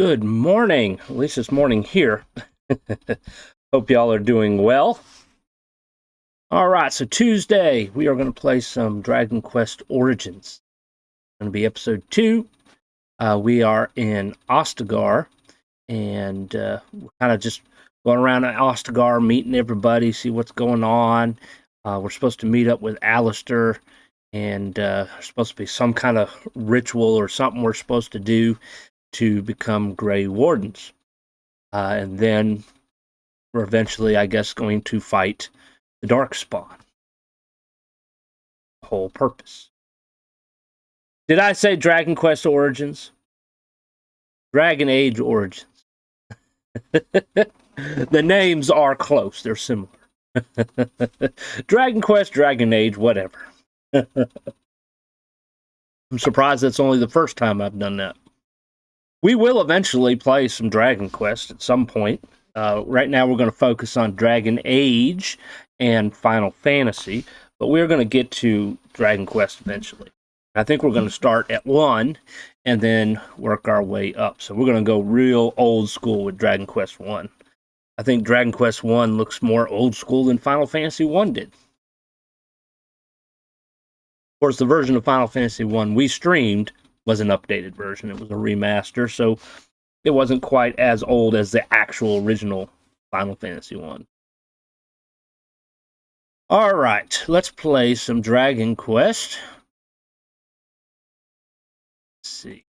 Good morning. At least it's morning here. Hope y'all are doing well. All right, so Tuesday, we are going to play some Dragon Quest Origins. It's going to be episode 2. We are in Ostagar, and we're kind of just going around Ostagar, meeting everybody, see what's going on. We're supposed to meet up with Alistair, and there's supposed to be some kind of ritual or something we're supposed to do to become Grey Wardens. And then we're eventually, I guess, going to fight the Darkspawn. The whole purpose. Did I say Dragon Quest Origins? Dragonage Origins. The names are close. They're similar. Dragon Quest, Dragonage, whatever. I'm surprised that's only the first time I've done that. We will eventually play some Dragon Quest at some point. Right now we're going to focus on Dragon Age and Final Fantasy, but we're going to get to Dragon Quest eventually. I think we're going to start at 1 and then work our way up. So we're going to go real old school with Dragon Quest 1. I think Dragon Quest 1 looks more old school than Final Fantasy 1 did. Of course, the version of Final Fantasy 1 we streamed was an updated version. It was a remaster, so it wasn't quite as old as the actual original Final Fantasy 1. All right, let's play some Dragon Quest. Let's see.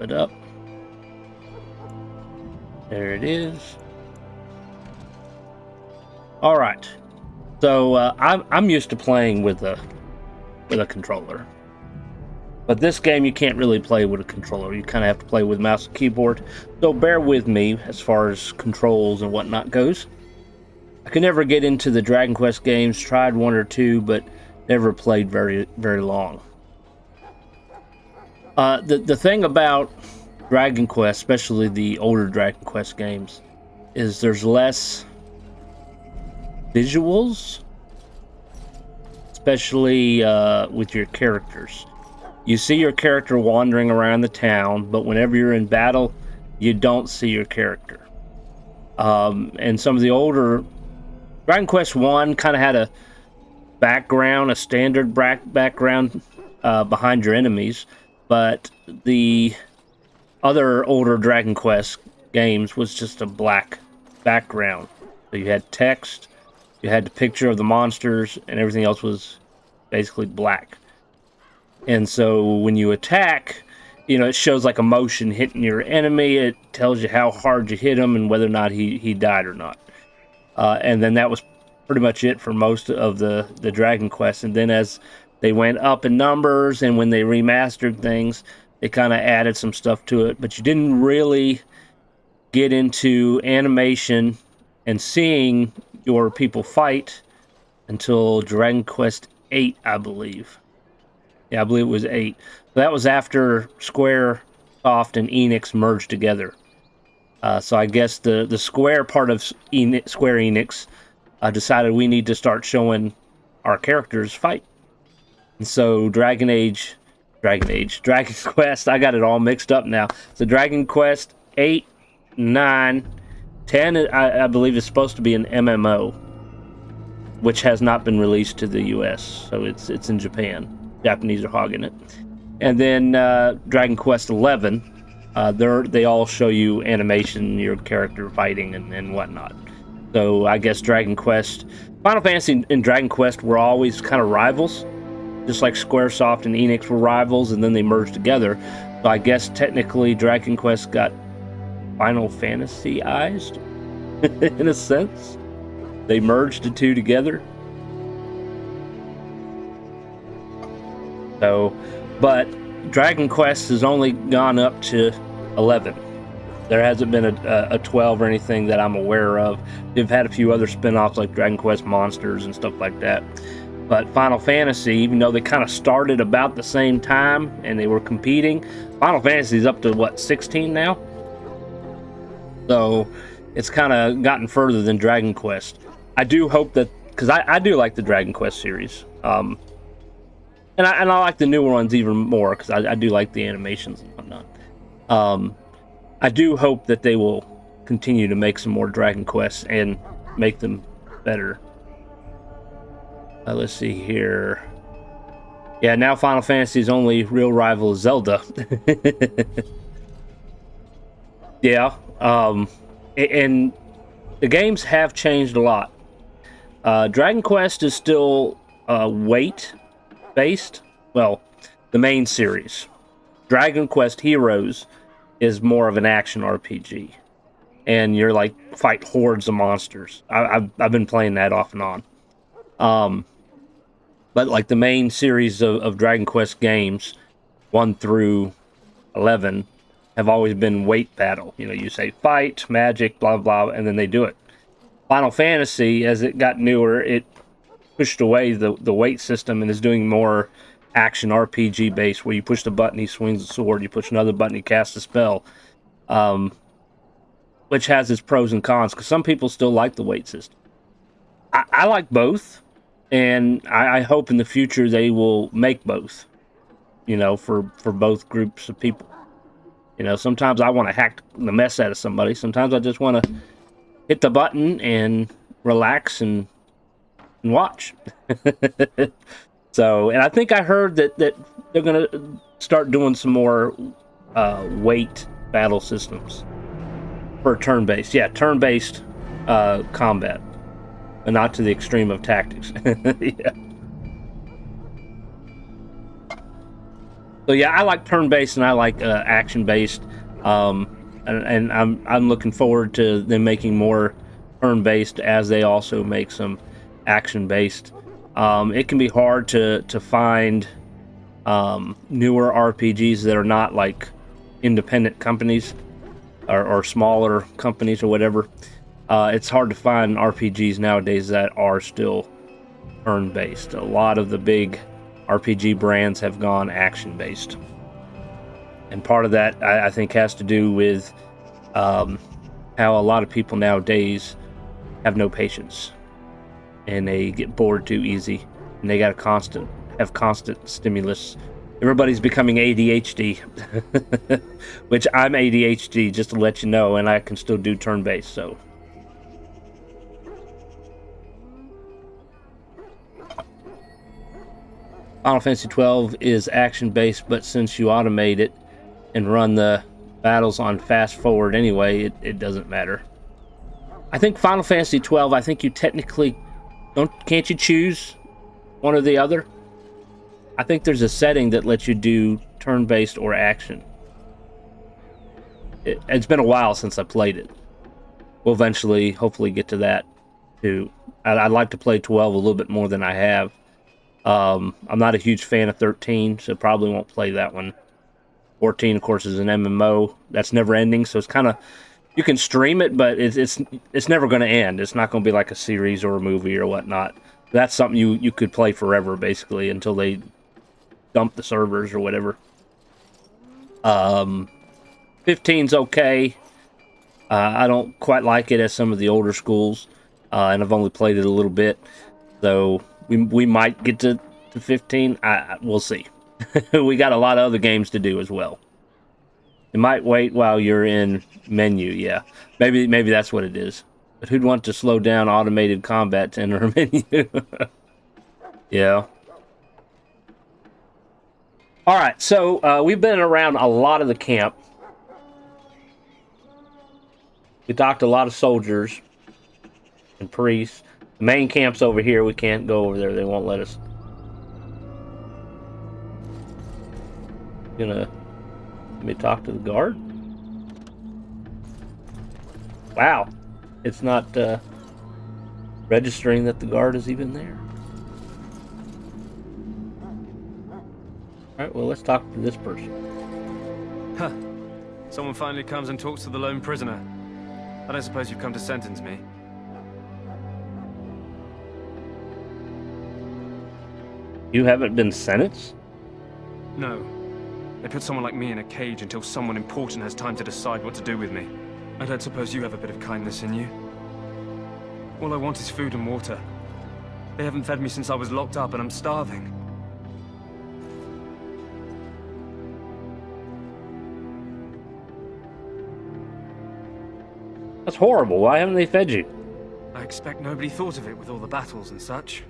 Put up. There it is. All right. So I'm used to playing with a controller. But this game, you can't really play with a controller. You kind of have to play with mouse and keyboard. So bear with me as far as controls and whatnot goes. I could never get into the Dragon Quest games. Tried 1 or 2, but never played very, very long. The thing about Dragon Quest, especially the older Dragon Quest games, is there's less visuals, especially with your characters. You see your character wandering around the town, but whenever you're in battle, you don't see your character. And some of the older Dragon Quest 1 kind of had a background, a standard background behind your enemies, but the other older Dragon Quest games was just a black background. So you had text, you had the picture of the monsters, and everything else was basically black. And so when you attack, it shows like a motion hitting your enemy. It tells you how hard you hit him and whether or not he died or not. And then that was pretty much it for most of the Dragon Quest. And then as they went up in numbers and when they remastered things, they kind of added some stuff to it. But you didn't really get into animation and seeing your people fight until Dragon Quest 8, I believe. Yeah, I believe it was 8. That was after Square, Soft, and Enix merged together. So I guess the Square part of Square Enix decided we need to start showing our characters fight. And so Dragon Quest, I got it all mixed up now. So Dragon Quest 8, 9, 10, I believe is supposed to be an MMO, which has not been released to the US. So it's in Japan. Japanese are hogging it. And then Dragon Quest 11, they all show you animation, your character fighting and whatnot. So I guess Dragon Quest, Final Fantasy and Dragon Quest were always kind of rivals, just like Squaresoft and Enix were rivals, and then they merged together. So I guess technically Dragon Quest got Final Fantasyized, in a sense. They merged the two together. So, but Dragon Quest has only gone up to 11. There hasn't been a 12 or anything that I'm aware of. They've had a few other spin-offs like Dragon Quest Monsters and stuff like that. But Final Fantasy, even though they kind of started about the same time and they were competing, Final Fantasy is up to, what, 16 now? So, it's kind of gotten further than Dragon Quest. I do hope that, because I do like the Dragon Quest series. And I like the newer ones even more because I do like the animations and whatnot. I do hope that they will continue to make some more Dragon Quests and make them better. Let's see here. Yeah, now Final Fantasy's only real rival is Zelda. Yeah, and the games have changed a lot. Dragon Quest is still weight-based. Well, the main series. Dragon Quest Heroes is more of an action RPG. And you're like, fight hordes of monsters. I've been playing that off and on. But like the main series of Dragon Quest games, 1 through 11, have always been weight battle. You know, you say fight, magic, blah, blah, and then they do it. Final Fantasy, as it got newer, it pushed away the weight system and is doing more action RPG based, where you push the button, he swings the sword, you push another button, he casts a spell. Which has its pros and cons, because some people still like the weight system. I like both, and I hope in the future they will make both, you know, for both groups of people. You know, sometimes I want to hack the mess out of somebody. Sometimes I just want to hit the button and relax and watch. So, and I think I heard that they're going to start doing some more weight battle systems for turn-based. Yeah, turn-based combat, but not to the extreme of tactics. Yeah. So yeah, I like turn-based and I like action-based, and I'm looking forward to them making more turn-based as they also make some action-based. It can be hard to find newer RPGs that are not like independent companies or smaller companies or whatever. It's hard to find RPGs nowadays that are still turn-based. A lot of the big RPG brands have gone action-based. And part of that, I think, has to do with how a lot of people nowadays have no patience. And they get bored too easy. And they got have constant stimulus. Everybody's becoming ADHD. Which I'm ADHD, just to let you know, and I can still do turn-based, so... Final Fantasy 12 is action-based, but since you automate it and run the battles on fast forward anyway, it doesn't matter. I think Final Fantasy 12, I think you technically can't you choose one or the other? I think there's a setting that lets you do turn-based or action. It's been a while since I played it. We'll eventually, hopefully, get to that too. I'd like to play 12 a little bit more than I have. I'm not a huge fan of 13, so probably won't play that one. 14, of course, is an MMO. That's never ending, so it's kind of... You can stream it, but it's never going to end. It's not going to be like a series or a movie or whatnot. That's something you could play forever, basically, until they dump the servers or whatever. 15's okay. I don't quite like it as some of the older schools, and I've only played it a little bit, so... We might get to 15. We'll see. We got a lot of other games to do as well. It might wait while you're in menu, yeah. Maybe that's what it is. But who'd want to slow down automated combat to enter a menu? Yeah. Alright, so we've been around a lot of the camp. We talked to a lot of soldiers and priests. The main camp's over here. We can't go over there. They won't let us. Let me talk to the guard. Wow. It's not registering that the guard is even there. Alright, well, let's talk to this person. Huh. Someone finally comes and talks to the lone prisoner. I don't suppose you've come to sentence me. You haven't been sentenced? No. They put someone like me in a cage until someone important has time to decide what to do with me. I don't suppose you have a bit of kindness in you. All I want is food and water. They haven't fed me since I was locked up and I'm starving. That's horrible. Why haven't they fed you? I expect nobody thought of it with all the battles and such.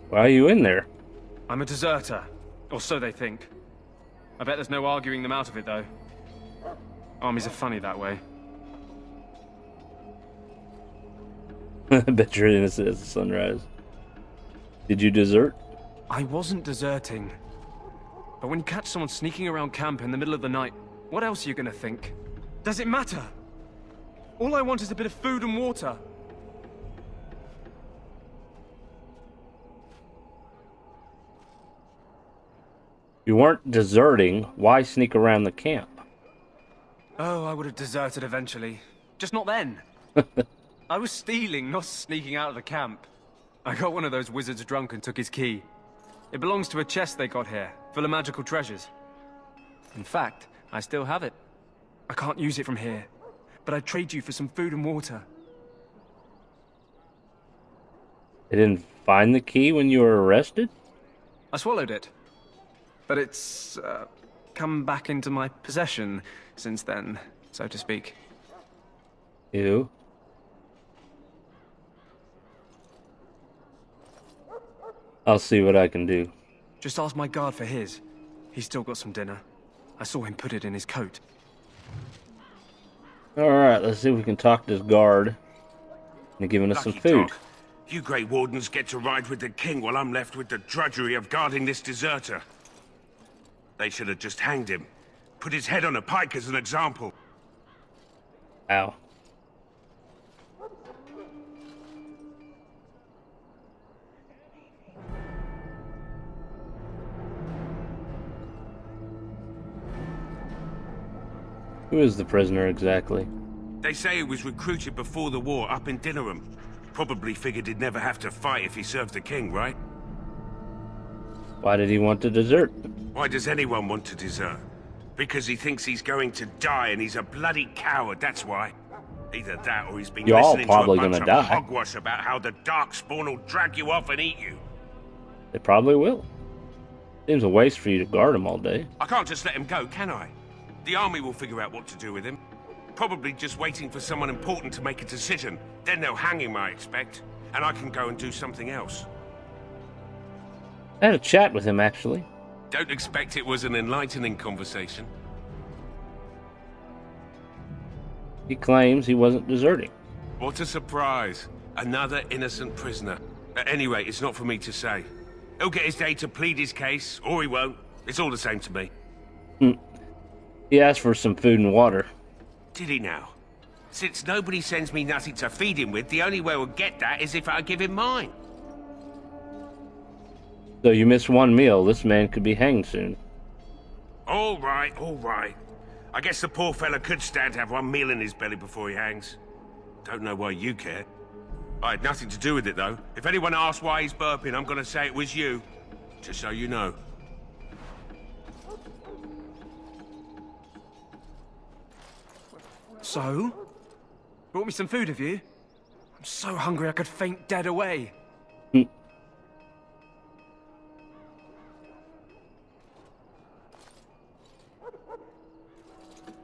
Why are you in there? I'm a deserter, or so they think. I bet there's no arguing them out of it, though. Armies are funny that way. I bet you're innocent as the sunrise. Did you desert? I wasn't deserting. But when you catch someone sneaking around camp in the middle of the night, what else are you gonna think? Does it matter? All I want is a bit of food and water. You weren't deserting. Why sneak around the camp? Oh, I would have deserted eventually. Just not then. I was stealing, not sneaking out of the camp. I got one of those wizards drunk and took his key. It belongs to a chest they got here, full of magical treasures. In fact, I still have it. I can't use it from here, but I'd trade you for some food and water. They didn't find the key when you were arrested? I swallowed it. But it's, come back into my possession since then, so to speak. Ew. I'll see what I can do. Just ask my guard for his. He's still got some dinner. I saw him put it in his coat. Alright, let's see if we can talk to this guard. They're giving us some food. Dog. You Grey Wardens get to ride with the king while I'm left with the drudgery of guarding this deserter. They should have just hanged him. Put his head on a pike as an example. Ow. Who is the prisoner exactly? They say he was recruited before the war up in Dinnerham. Probably figured he'd never have to fight if he served the king, right? Why did he want to desert? Why does anyone want to desert? Because he thinks he's going to die and he's a bloody coward, that's why. Either that or he's been You're all listening to probably a bunch gonna of die. hogwash about how the Darkspawn will drag you off and eat you. They probably will. Seems a waste for you to guard him all day. I can't just let him go, can I? The army will figure out what to do with him. Probably just waiting for someone important to make a decision. Then they'll hang him, I expect. And I can go and do something else. I had a chat with him, actually. Don't expect it was an enlightening conversation. He claims he wasn't deserting. What a surprise. Another innocent prisoner. At any rate, it's not for me to say. He'll get his day to plead his case, or he won't. It's all the same to me. He asked for some food and water. Did he now? Since nobody sends me nothing to feed him with, the only way we'll get that is if I give him mine. So you miss one meal, this man could be hanged soon. All right, all right. I guess the poor fella could stand to have one meal in his belly before he hangs. Don't know why you care. I had nothing to do with it, though. If anyone asks why he's burping, I'm gonna say it was you. Just so you know. So? Brought me some food, have you? I'm so hungry I could faint dead away.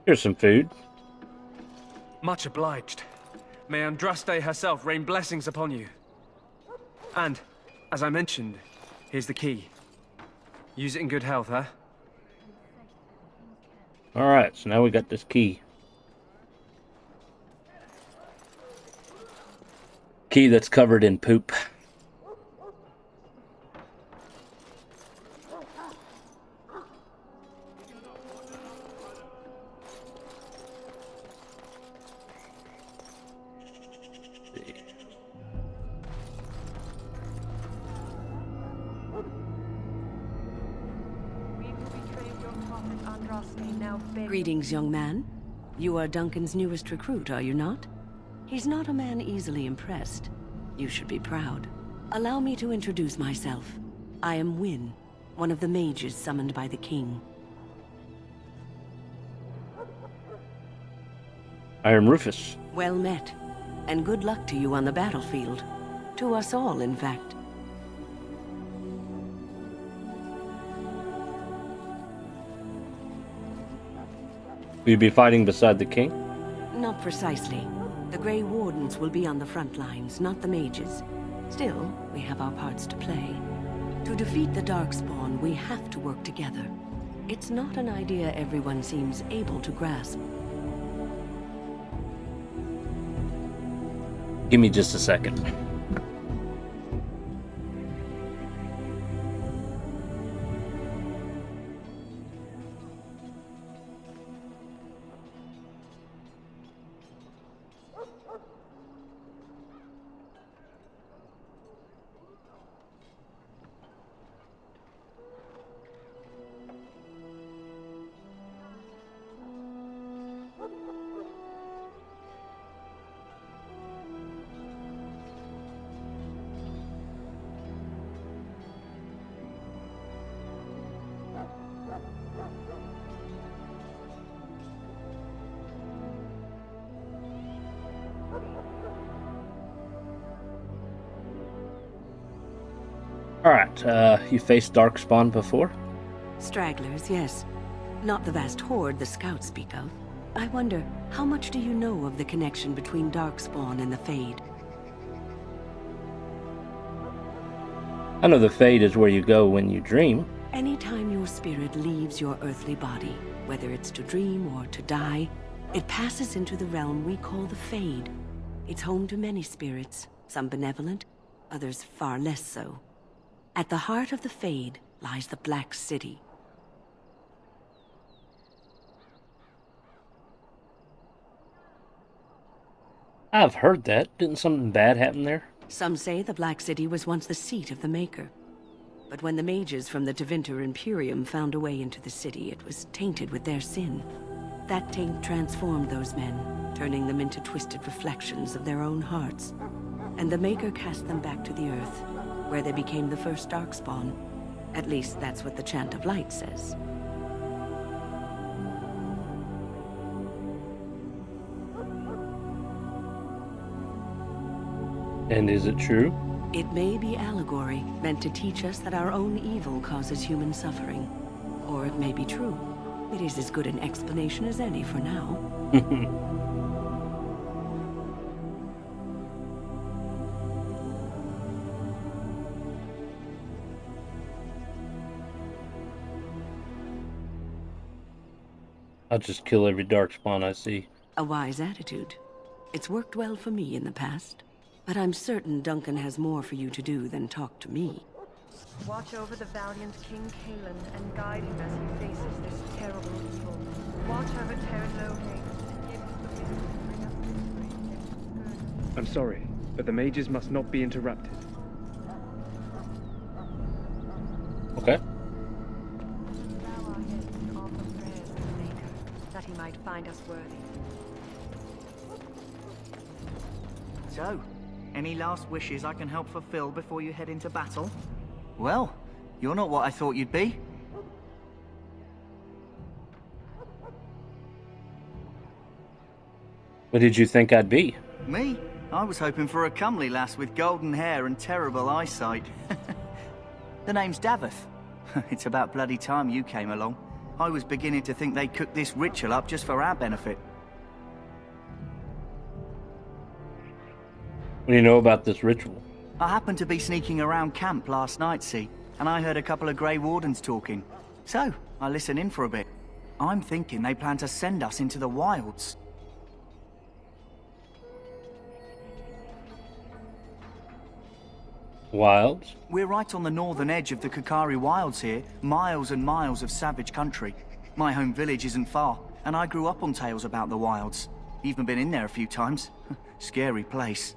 Here's some food. Much obliged. May Andraste herself rain blessings upon you. And, as I mentioned, here's the key. Use it in good health, huh? Alright, so now we got this key. Key that's covered in poop. Greetings, young man. You are Duncan's newest recruit, are you not? He's not a man easily impressed. You should be proud. Allow me to introduce myself. I am Wynne, one of the mages summoned by the king. I am Rufus. Well met, and good luck to you on the battlefield. To us all, in fact. Will you be fighting beside the king? Not precisely. The Grey Wardens will be on the front lines, not the mages. Still, we have our parts to play. To defeat the Darkspawn, we have to work together. It's not an idea everyone seems able to grasp. Give me just a second. Alright, you faced Darkspawn before? Stragglers, yes. Not the vast horde the scouts speak of. I wonder, how much do you know of the connection between Darkspawn and the Fade? I know the Fade is where you go when you dream. Anytime your spirit leaves your earthly body, whether it's to dream or to die, it passes into the realm we call the Fade. It's home to many spirits, some benevolent, others far less so. At the heart of the Fade lies the Black City. I've heard that. Didn't something bad happen there? Some say the Black City was once the seat of the Maker. But when the mages from the Tevinter Imperium found a way into the city, it was tainted with their sin. That taint transformed those men, turning them into twisted reflections of their own hearts. And the Maker cast them back to the earth, where they became the first Darkspawn. At least that's what the Chant of Light says. And is it true? It may be allegory, meant to teach us that our own evil causes human suffering. Or it may be true. It is as good an explanation as any for now. I'll just kill every Darkspawn I see. A wise attitude. It's worked well for me in the past. But I'm certain Duncan has more for you to do than talk to me. Watch over the valiant King Kaelin and guide him as he faces this terrible evil. Watch over Terran Lohane and give him the wisdom to bring us this great. I'm sorry, but the mages must not be interrupted. Okay. Bow our heads and offer prayers to the Maker, that he might find us worthy. So, any last wishes I can help fulfill before you head into battle? Well, you're not what I thought you'd be. What did you think I'd be? Me? I was hoping for a comely lass with golden hair and terrible eyesight. The name's Daveth. It's about bloody time you came along. I was beginning to think they cooked this ritual up just for our benefit. What do you know about this ritual? I happened to be sneaking around camp last night, see, and I heard a couple of Grey Wardens talking. So, I listened in for a bit. I'm thinking they plan to send us into the wilds. Wilds? We're right on the northern edge of the Kakari Wilds here, miles and miles of savage country. My home village isn't far, and I grew up on tales about the wilds. Even been in there a few times. Scary place.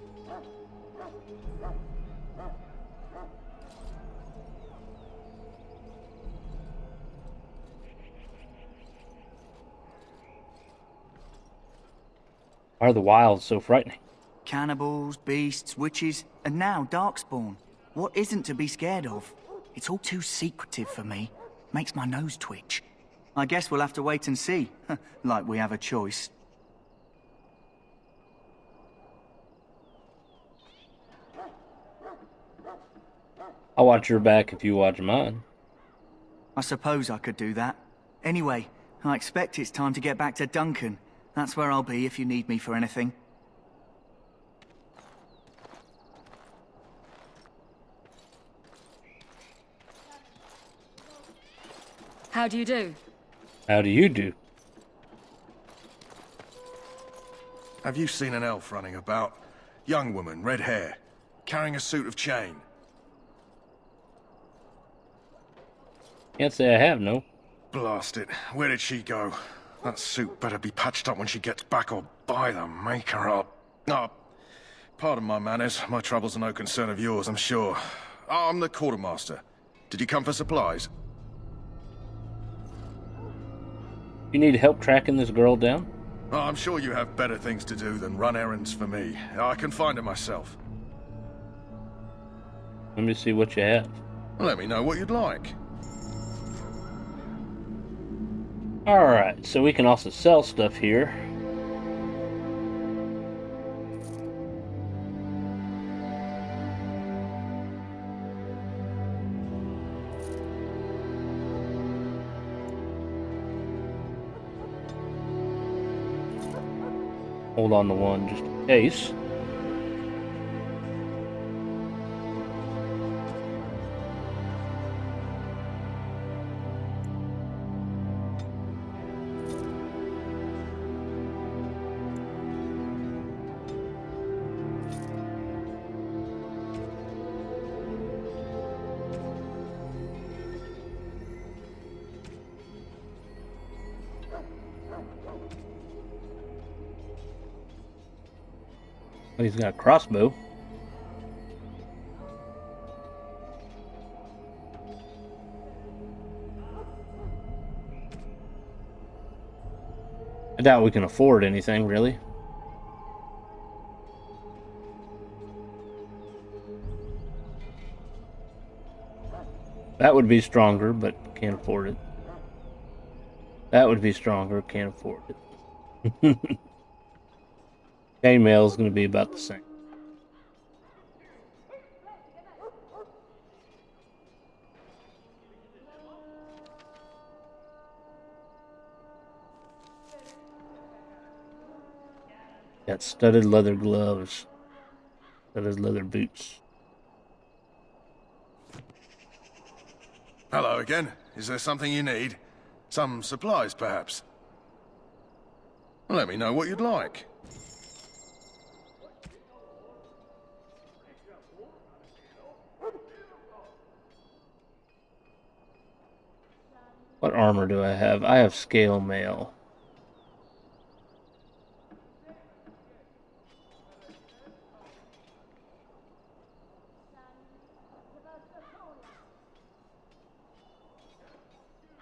Why are the wilds so frightening? Cannibals, beasts, witches, and now Darkspawn. What isn't to be scared of? It's all too secretive for me. Makes my nose twitch. I guess we'll have to wait and see. Like we have a choice. I'll watch your back if you watch mine. I suppose I could do that. Anyway, I expect it's time to get back to Duncan. That's where I'll be if you need me for anything. How do you do? How do you do? Have you seen an elf running about? Young woman, red hair, carrying a suit of chain. Can't say I have, no. Blast it. Where did she go? That suit better be patched up when she gets back, or by the maker up. Oh, pardon my manners. My troubles are no concern of yours, I'm sure. Oh, I'm the quartermaster. Did you come for supplies? You need help tracking this girl down? Oh, I'm sure you have better things to do than run errands for me. I can find her myself. Let me see what you have. Let me know what you'd like. Alright, so we can also sell stuff here. Hold on to one just in case. Oh, he's got a crossbow. I doubt we can afford anything, really. That would be stronger, but can't afford it. That would be stronger, can't afford it. Chainmail is going to be about the same. Got studded leather gloves, studded leather boots. Hello again. Is there something you need? Some supplies, perhaps? Let me know what you'd like. What armor do I have? I have scale mail.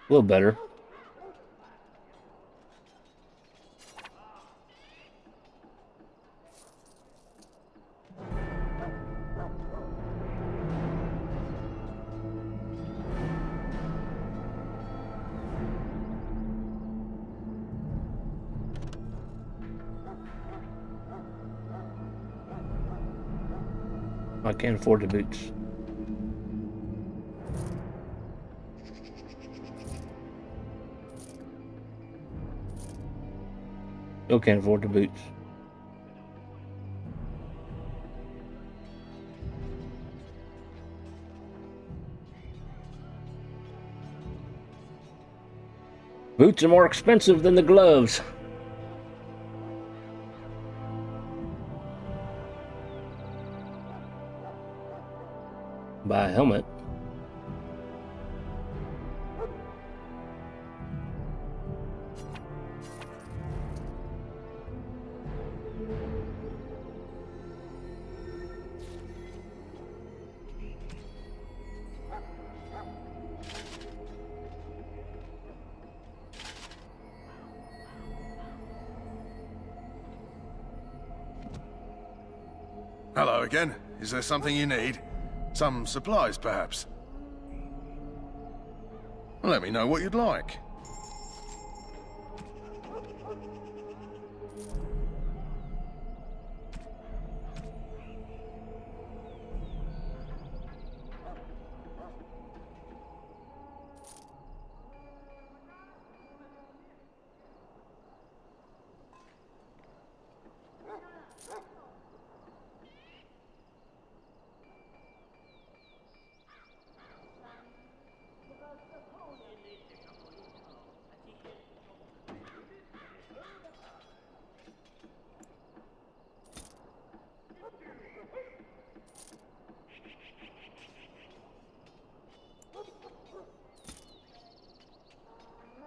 A little better. I can't afford the boots. Still can't afford the boots. Boots are more expensive than the gloves. Buy a helmet. Hello again. Is there something you need? Some supplies, perhaps? Let me know what you'd like.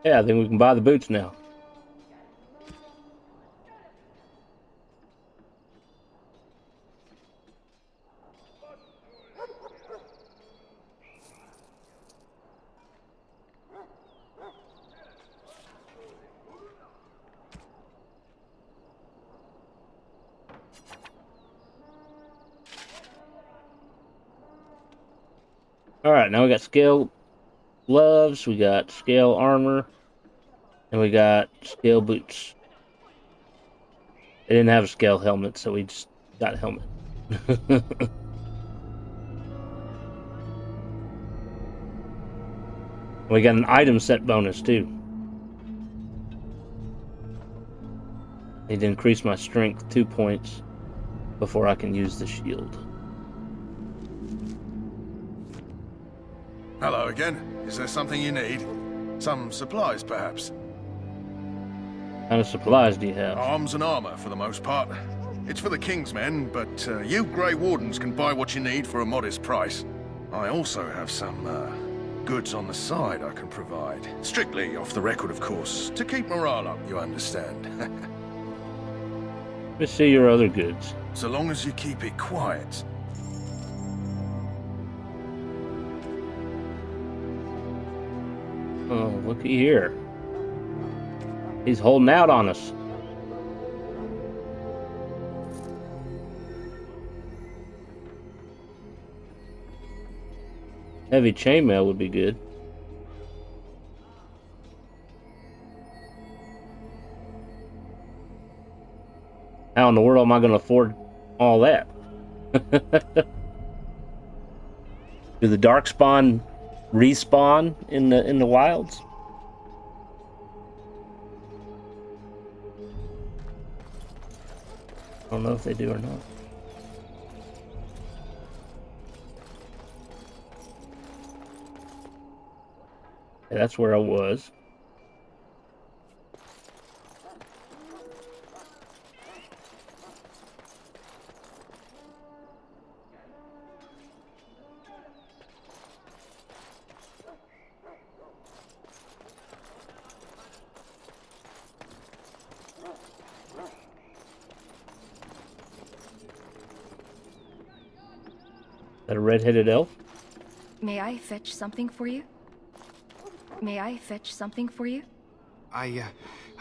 Yeah, I think we can buy the boots now. Alright, now we got scale gloves, we got scale armor, and we got scale boots. They didn't have a scale helmet, so we just got a helmet. We got an item set bonus too. Need to increase my strength 2 points before I can use the shield. Hello again. Is there something you need? Some supplies, perhaps? What kind of supplies do you have? Arms and armor, for the most part. It's for the King's men, but you Grey Wardens can buy what you need for a modest price. I also have some goods on the side I can provide. Strictly off the record, of course. To keep morale up, you understand. Let me see your other goods. So long as you keep it quiet. Oh, looky here. He's holding out on us. Heavy chainmail would be good. How in the world am I going to afford all that? Do the Darkspawn respawn in the wilds? I don't know if they do or not. Yeah, that's where I was. That a red-headed elf? May I fetch something for you? May I fetch something for you? I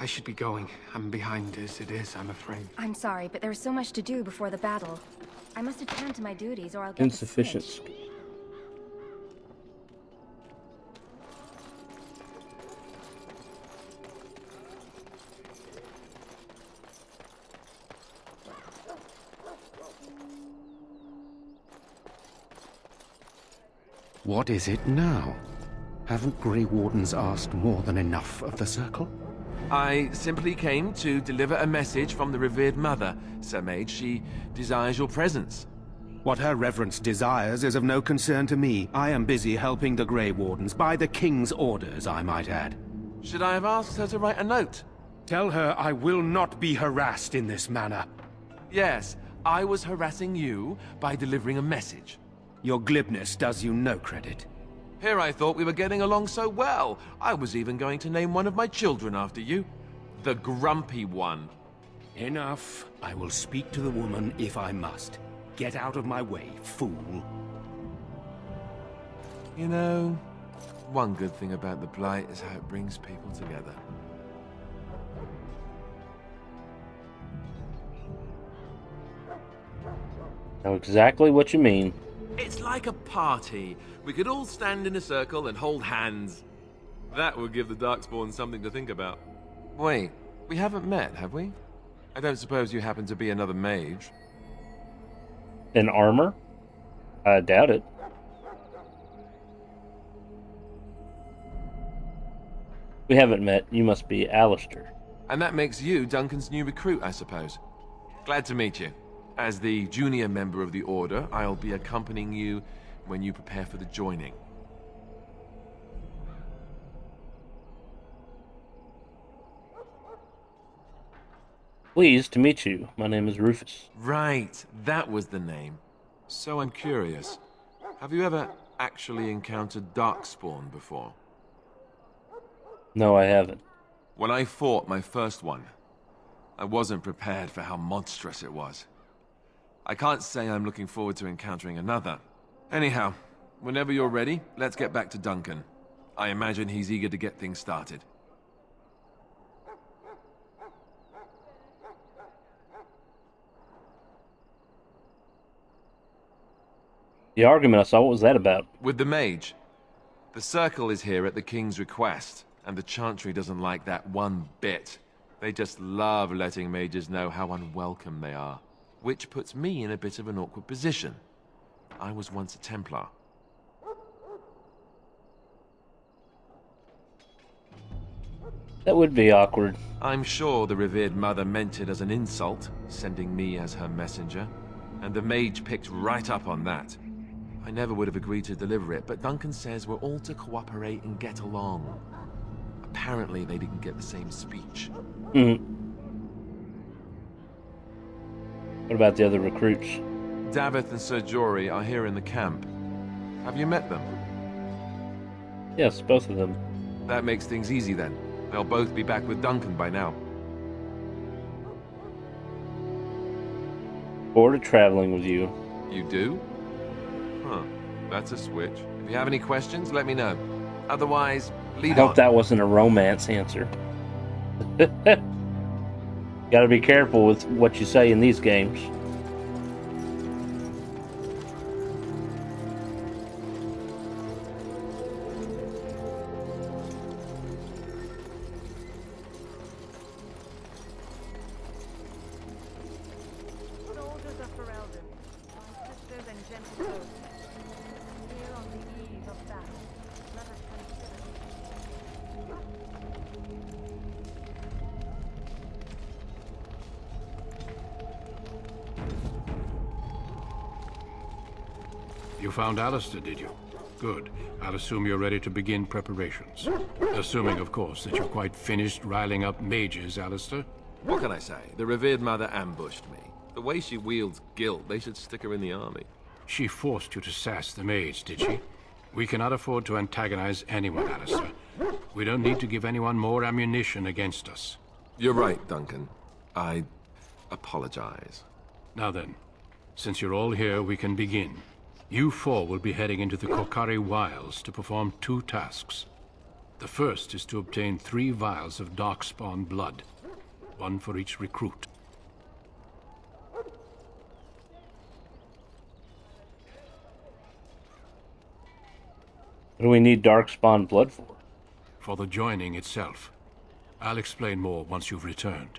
should be going. I'm behind as it is, I'm afraid. I'm sorry, but there's so much to do before the battle. I must attend to my duties or I'll get Insufficient. the stitch. What is it now? Haven't Grey Wardens asked more than enough of the Circle? I simply came to deliver a message from the revered mother, Sir Mage. She desires your presence. What her reverence desires is of no concern to me. I am busy helping the Grey Wardens, by the King's orders, I might add. Should I have asked her to write a note? Tell her I will not be harassed in this manner. Yes, I was harassing you by delivering a message. Your glibness does you no credit. Here I thought we were getting along so well. I was even going to name one of my children after you. The Grumpy One. Enough. I will speak to the woman if I must. Get out of my way, fool. You know, one good thing about the Blight is how it brings people together. Know exactly what you mean. It's like a party. We could all stand in a circle and hold hands. That would give the Darkspawn something to think about. Wait, we haven't met, have we? I don't suppose you happen to be another mage? In armor? I doubt it. We haven't met. You must be Alistair. And that makes you Duncan's new recruit, I suppose. Glad to meet you. As the junior member of the Order, I'll be accompanying you when you prepare for the joining. Pleased to meet you. My name is Rufus. Right, that was the name. So I'm curious. Have you ever actually encountered Darkspawn before? No, I haven't. When I fought my first one, I wasn't prepared for how monstrous it was. I can't say I'm looking forward to encountering another. Anyhow, whenever you're ready, let's get back to Duncan. I imagine he's eager to get things started. The argument I saw, what was that about? With the mage. The circle is here at the king's request, and the Chantry doesn't like that one bit. They just love letting mages know how unwelcome they are, which puts me in a bit of an awkward position. I was once a Templar. That would be awkward. I'm sure the revered mother meant it as an insult, sending me as her messenger, and the mage picked right up on that. I never would have agreed to deliver it, but Duncan says we're all to cooperate and get along. Apparently they didn't get the same speech. What about the other recruits? Davith and Sir Jory are here in the camp. Have you met them? Yes, both of them. That makes things easy then. They'll both be back with Duncan by now. Forward to traveling with you. You do? Huh. That's a switch. If you have any questions, let me know. Otherwise, lead I on. hope that wasn't a romance answer. Gotta be careful with what you say in these games. Soldiers of Ferelden, my sisters and gentle hosts, here on the eve of battle, let us You found Alistair, did you? Good. I'll assume you're ready to begin preparations. Assuming, of course, that you're quite finished riling up mages, Alistair. What can I say? The revered mother ambushed me. The way she wields guilt, they should stick her in the army. She forced you to sass the mage, did she? We cannot afford to antagonize anyone, Alistair. We don't need to give anyone more ammunition against us. You're right, Duncan. I apologize. Now then, since you're all here, we can begin. You four will be heading into the Kokari Wilds to perform 2 tasks. The first is to obtain 3 vials of Darkspawn blood, 1 for each recruit. What do we need Darkspawn blood for? For the joining itself. I'll explain more once you've returned.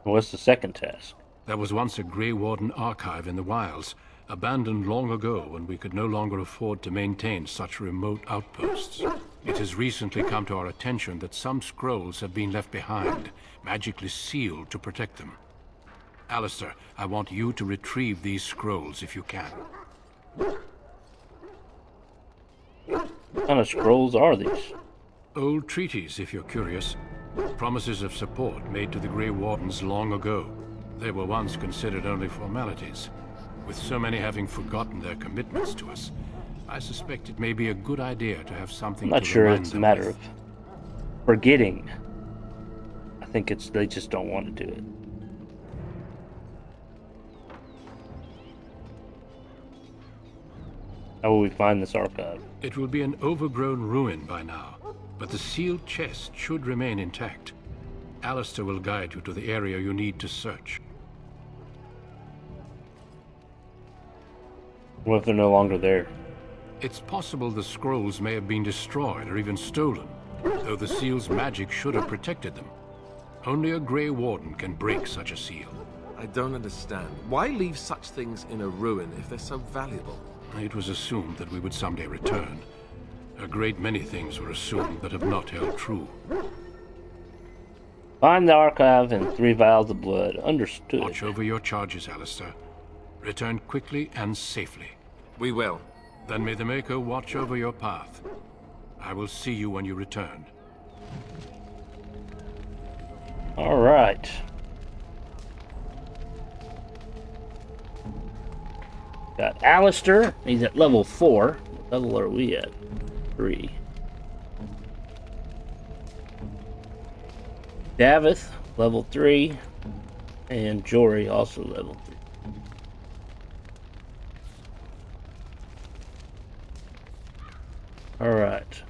What's the second task? There was once a Grey Warden archive in the wilds, abandoned long ago when we could no longer afford to maintain such remote outposts. It has recently come to our attention that some scrolls have been left behind, magically sealed to protect them. Alistair, I want you to retrieve these scrolls if you can. What kind of scrolls are these? Old treaties, if you're curious. Promises of support made to the Grey Wardens long ago. They were once considered only formalities. With so many having forgotten their commitments to us, I suspect it may be a good idea to have something I'm not to sure remind it's a them matter with. of forgetting. I think it's they just don't want to do it. How will we find this archive? It will be an overgrown ruin by now, but the sealed chest should remain intact. Alistair will guide you to the area you need to search. What if they're no longer there? It's possible the scrolls may have been destroyed or even stolen, though the seal's magic should have protected them. Only a Grey Warden can break such a seal. I don't understand. Why leave such things in a ruin if they're so valuable? It was assumed that we would someday return. A great many things were assumed that have not held true. Find the archive and 3 vials of blood. Understood. Watch over your charges, Alistair. Return quickly and safely. We will. Then may the Maker watch over your path. I will see you when you return. All right. Got Alistair. He's at level 4. level are we at? 3. Davith, level 3. And Jory, also level 3. Alright.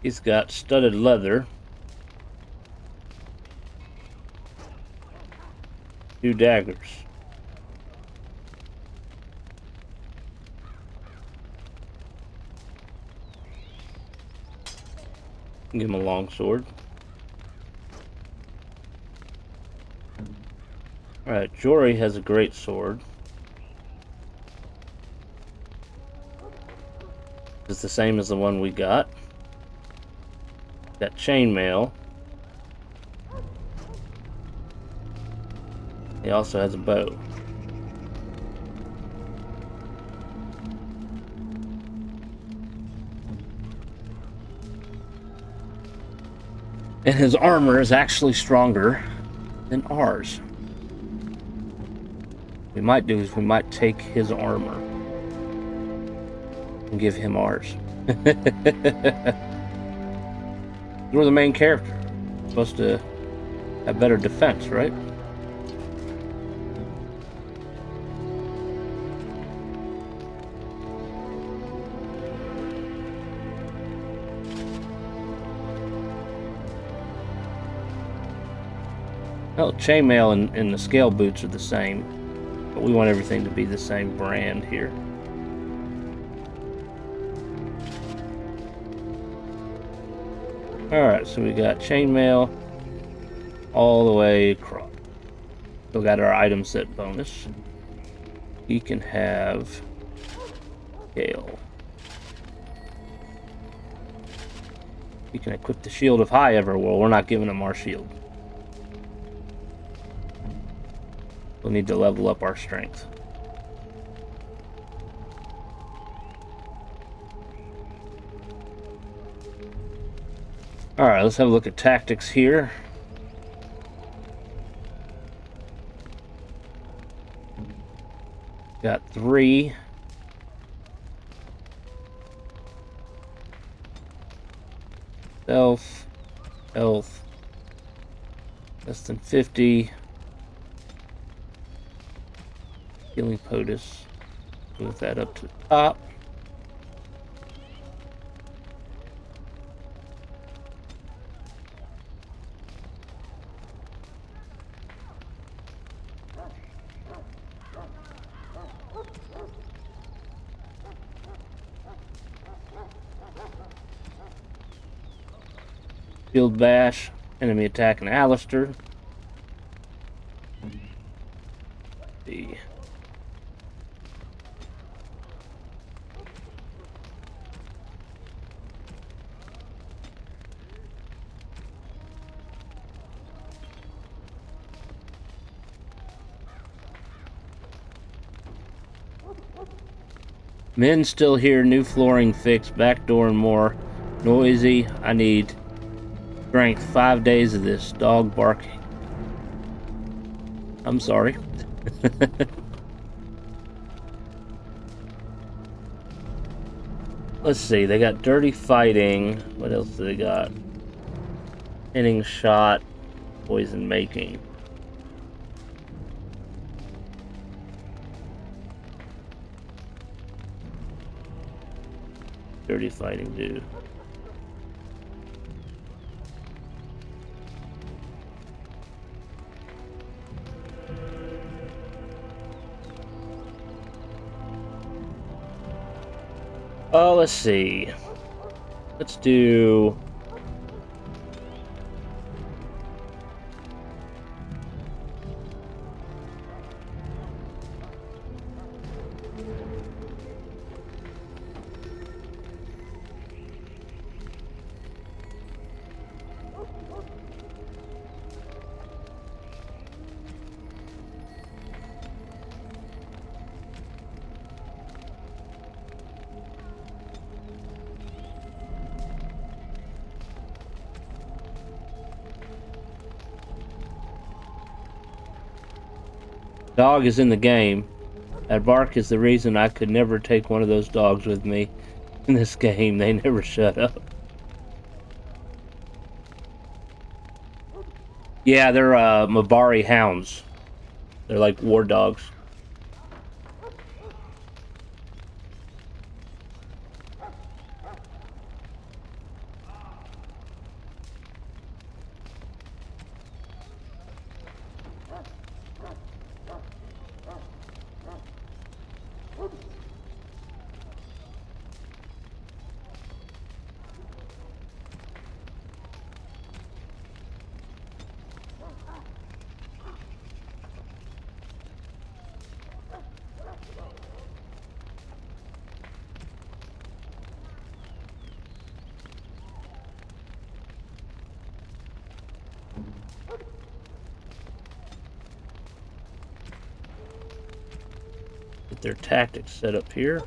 He's got studded leather, 2 daggers. Give him a long sword. Alright, Jory has a great sword. It's the same as the one we got. Got chainmail. He also has a bow. And his armor is actually stronger than ours. What we might do is we might take his armor and give him ours. You're the main character. You're supposed to have better defense, right? Well, chainmail and the scale boots are the same, but we want everything to be the same brand here. Alright, so we got chainmail all the way across. Still got our item set bonus. He can have scale. He can equip the shield of high ever. Well, we're not giving him our shield. We'll need to level up our strength. Alright, let's have a look at tactics here. Got 3. Stealth, health, less than 50. Healing POTUS. Move that up to the top. Field bash, enemy attacking Alistair. See. Men still here, new flooring fixed, back door and more. Noisy, I need strength, 5 days of this, dog barking. I'm sorry. Let's see, they got dirty fighting. What else do they got? Hitting shot, poison making. Dirty fighting, dude. Oh, let's see. Let's do... Dog is in the game. That bark is the reason I could never take one of those dogs with me in this game. They never shut up. Yeah, they're Mabari hounds. They're like war dogs. Get their tactics set up here.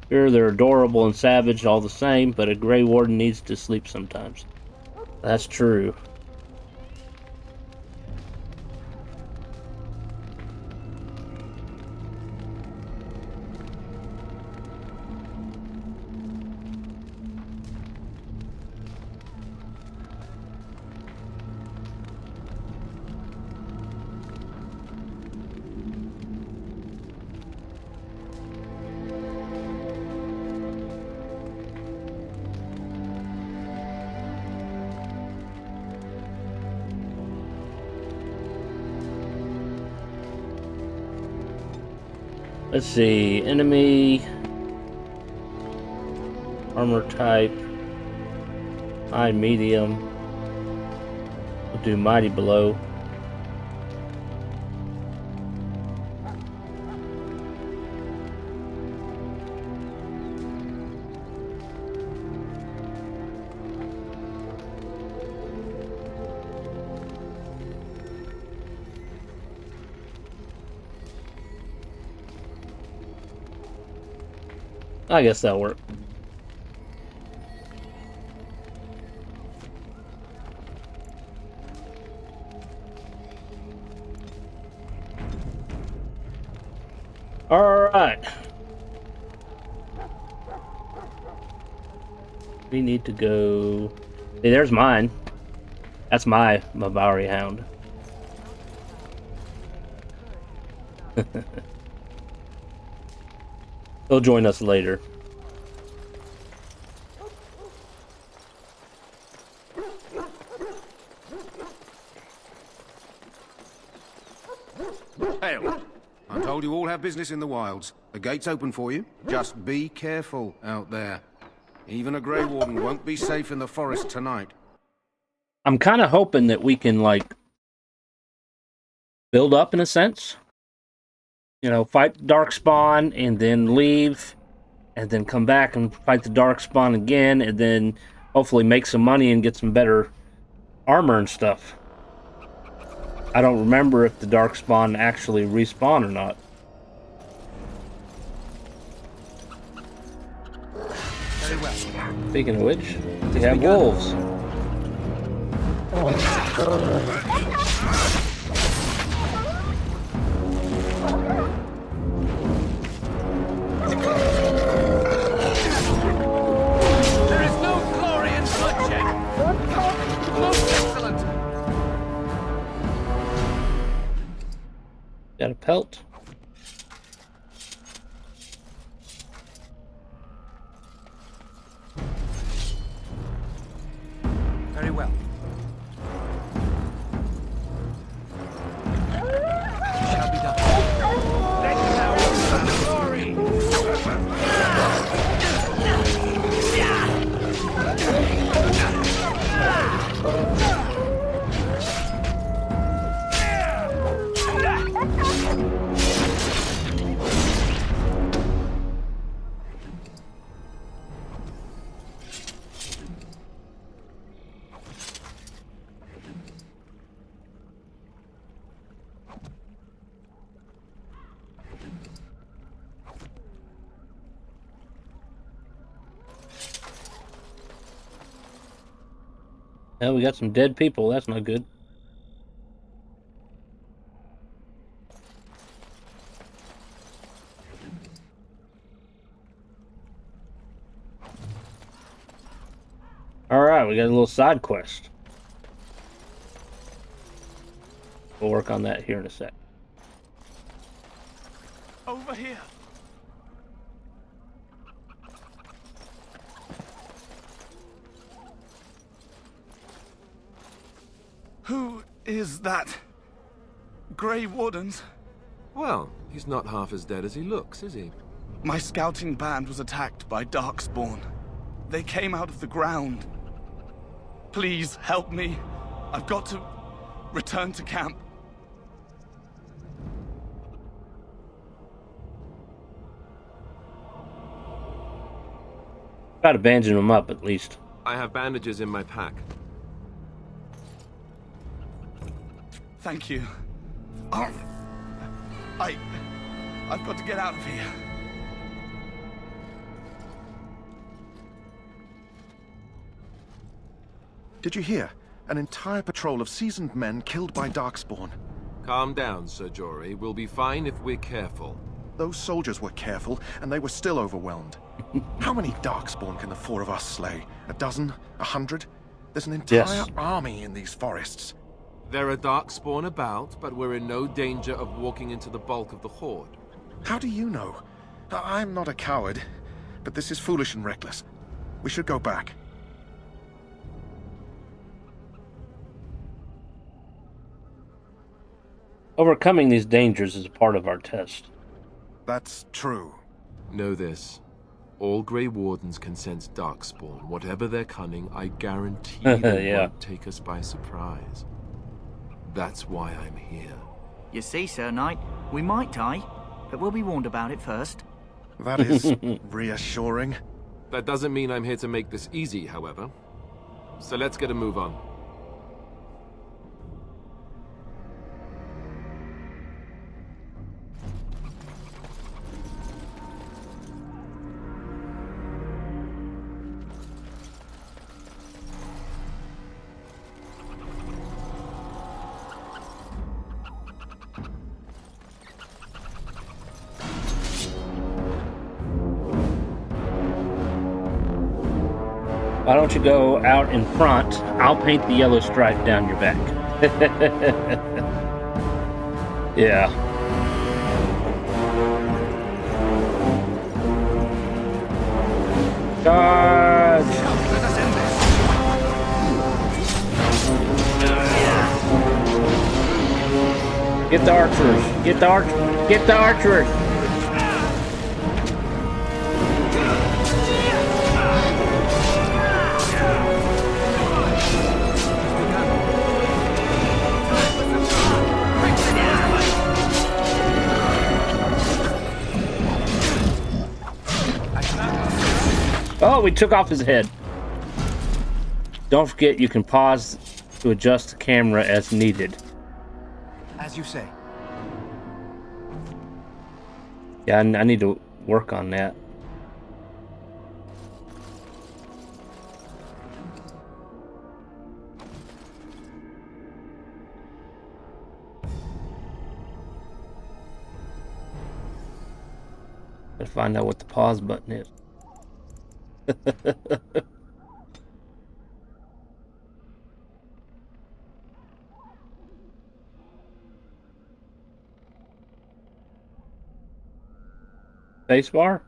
Sure, they're adorable and savage all the same, but a Grey Warden needs to sleep sometimes. That's true. Let's see, enemy, armor type, high, medium, we'll do mighty blow. I guess that'll work. All right. We need to go. Hey, there's mine. That's my Mabari hound. He'll join us later. Hail. I'm told you all have business in the wilds. The gate's open for you. Just be careful out there. Even a Grey Warden won't be safe in the forest tonight. I'm kind of hoping that we can, like, build up in a sense. You know, fight Darkspawn and then leave, and then come back and fight the Darkspawn again, and then hopefully make some money and get some better armor and stuff. I don't remember if the Darkspawn actually respawn or not. Very well. Speaking of which, we have wolves. There is no glory in bloodshed. Most excellent. Got a pelt. Very well. Well, we got some dead people. That's not good. Alright, we got a little side quest. We'll work on that here in a sec. Over here. Who is that? Grey Wardens? Well, he's not half as dead as he looks, is he? My scouting band was attacked by Darkspawn. They came out of the ground. Please help me. I've got to return to camp. Try to bandage him up at least. I have bandages in my pack. Thank you. I've got to get out of here. Did you hear? An entire patrol of seasoned men killed by Darkspawn. Calm down, Sir Jory. We'll be fine if we're careful. Those soldiers were careful, and they were still overwhelmed. How many Darkspawn can the four of us slay? A dozen? 100? There's an entire army in these forests. There are Darkspawn about, but we're in no danger of walking into the bulk of the horde. How do you know? I'm not a coward, but this is foolish and reckless. We should go back. Overcoming these dangers is a part of our test. That's true. Know this. All Grey Wardens can sense Darkspawn. Whatever their cunning, I guarantee they won't take us by surprise. That's why I'm here. You see, Sir Knight, we might die, but we'll be warned about it first. That is reassuring. That doesn't mean I'm here to make this easy, however. So let's get a move on. Why don't you go out in front? I'll paint the yellow stripe down your back. Yeah. Charge! Let us end this. Get the archers! Get the Get the archers! Oh, we took off his head. Don't forget you can pause to adjust the camera as needed. As you say. Yeah, I need to work on that. Gotta find out what the pause button is. Spacebar?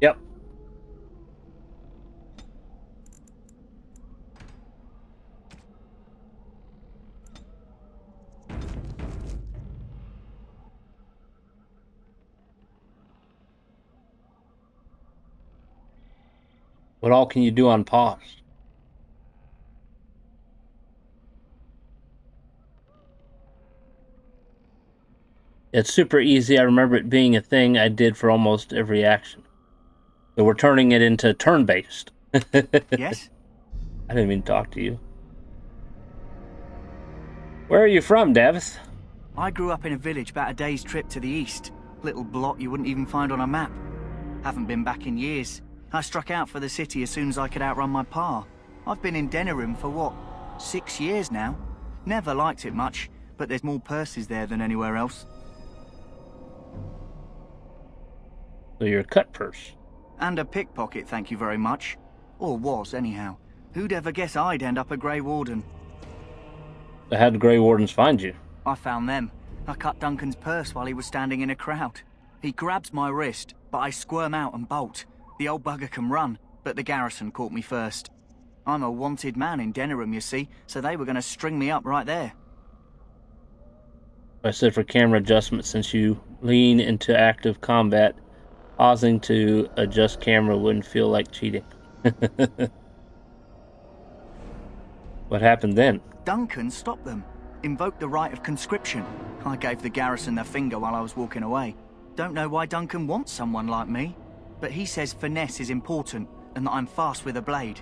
Yep. What all can you do on pause? It's super easy. I remember it being a thing I did for almost every action. So we're turning it into turn-based. Yes? I didn't even talk to you. Where are you from, Davith? I grew up in a village about a day's trip to the east. Little blot you wouldn't even find on a map. Haven't been back in years. I struck out for the city as soon as I could outrun my pa. I've been in Denerim for what, 6 years now? Never liked it much, but there's more purses there than anywhere else. So you're a cut purse. And a pickpocket, thank you very much. Or was, anyhow. Who'd ever guess I'd end up a Grey Warden? So how did Grey Wardens find you? I found them. I cut Duncan's purse while he was standing in a crowd. He grabs my wrist, but I squirm out and bolt. The old bugger can run, but the garrison caught me first. I'm a wanted man in Denerim, you see, so they were going to string me up right there. I said for camera adjustment, since you lean into active combat, pausing to adjust camera wouldn't feel like cheating. What happened then? Duncan stopped them. Invoked the right of conscription. I gave the garrison the finger while I was walking away. Don't know why Duncan wants someone like me, but he says finesse is important and that I'm fast with a blade.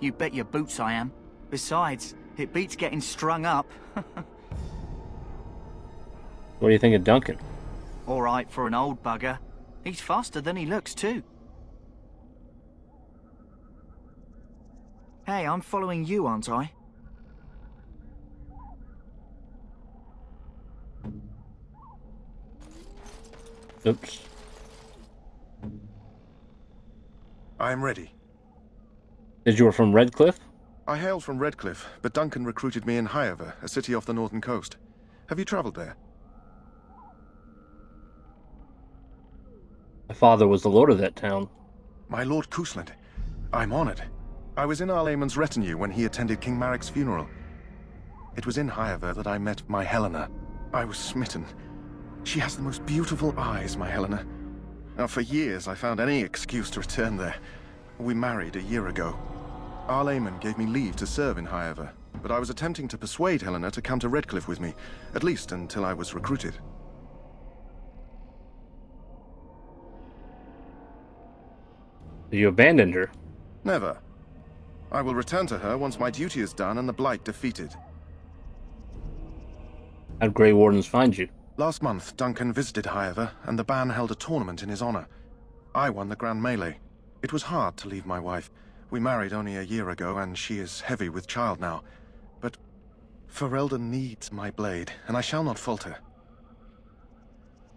You bet your boots I am. Besides, it beats getting strung up. What do you think of Duncan? All right for an old bugger. He's faster than he looks too. Hey, I'm following you, aren't I? Oops. I am ready. Said you were from Redcliffe? I hail from Redcliffe, but Duncan recruited me in Highover, a city off the northern coast. Have you traveled there? My father was the lord of that town. My Lord Cousland. I'm honored. I was in Arlayman's retinue when he attended King Maric's funeral. It was in Highover that I met my Helena. I was smitten. She has the most beautiful eyes, my Helena. Now, for years, I found any excuse to return there. We married a year ago. Arlayman gave me leave to serve in Highover, but I was attempting to persuade Helena to come to Redcliffe with me, at least until I was recruited. You abandoned her? Never. I will return to her once my duty is done and the Blight defeated. How'd Grey Wardens find you? Last month, Duncan visited Highover, and the band held a tournament in his honor. I won the Grand Melee. It was hard to leave my wife. We married only a year ago, and she is heavy with child now. But Ferelden needs my blade, and I shall not falter.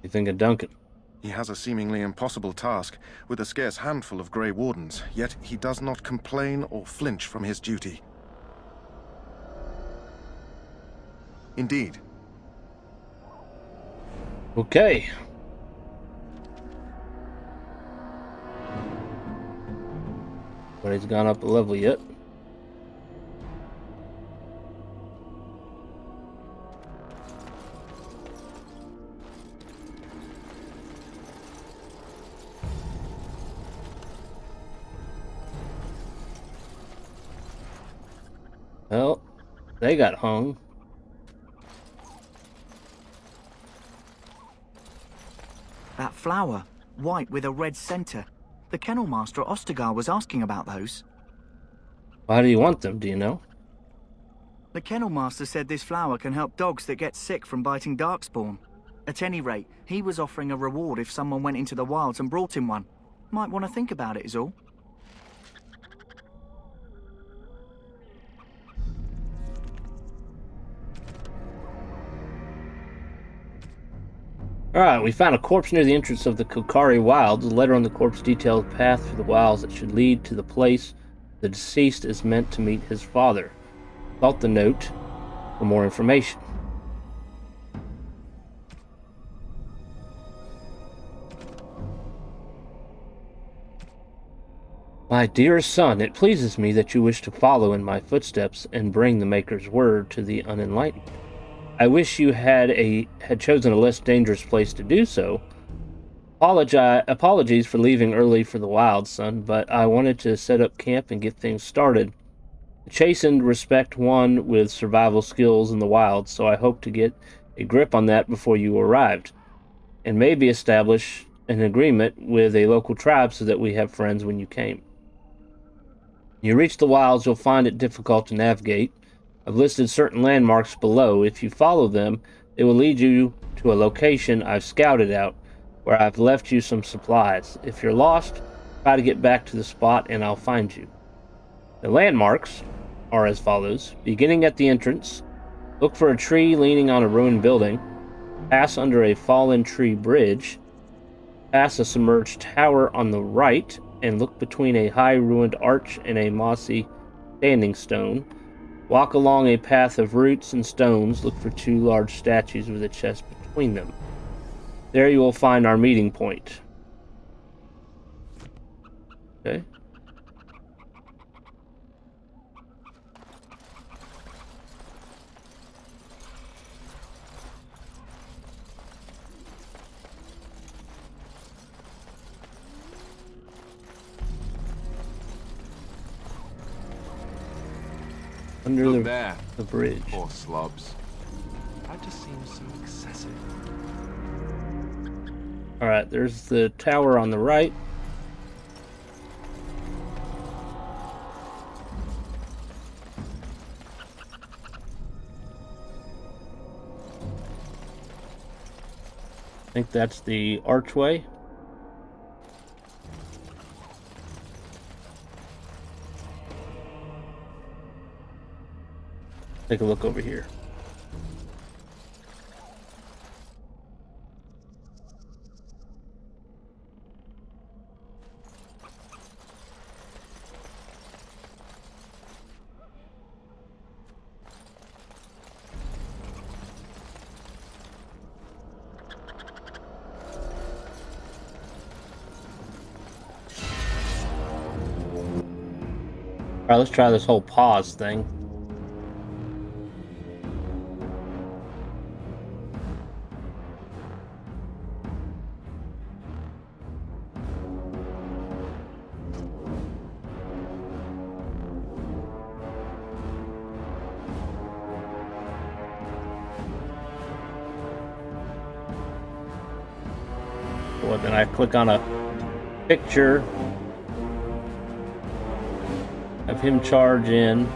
You think of Duncan? He has a seemingly impossible task, with a scarce handful of Grey Wardens, yet he does not complain or flinch from his duty. Indeed. Okay. But he's gone up a level yet. Well, they got hung. That flower, white with a red center. The kennel master at Ostagar was asking about those. Why do you want them, do you know? The kennel master said this flower can help dogs that get sick from biting Darkspawn. At any rate, he was offering a reward if someone went into the wilds and brought him one. Might want to think about it is all. Alright, we found a corpse near the entrance of the Kokari Wilds. The letter on the corpse detailed a path through the wilds that should lead to the place the deceased is meant to meet his father. Consult the note for more information. My dear son, it pleases me that you wish to follow in my footsteps and bring the Maker's word to the unenlightened. I wish you had chosen a less dangerous place to do so. Apologies for leaving early for the wild, son, but I wanted to set up camp and get things started. The chastened respect one with survival skills in the wild, so I hope to get a grip on that before you arrived, and maybe establish an agreement with a local tribe so that we have friends when you came. When you reach the wilds, you'll find it difficult to navigate. I've listed certain landmarks below. If you follow them, they will lead you to a location I've scouted out, where I've left you some supplies. If you're lost, Try to get back to the spot and I'll find you. The landmarks are as follows. Beginning at the entrance, look for a tree leaning on a ruined building. Pass under a fallen tree bridge. Pass a submerged tower on the right and look between a high ruined arch and a mossy standing stone. Walk along a path of roots and stones. Look for 2 large statues with a chest between them. There you will find our meeting point. Okay. Under Look there. the bridge. Poor slobs. That just seems so excessive. Alright, there's the tower on the right. I think that's the archway. Take a look over here. Alright, let's try this whole pause thing. Well, then I click on a picture of him charge in.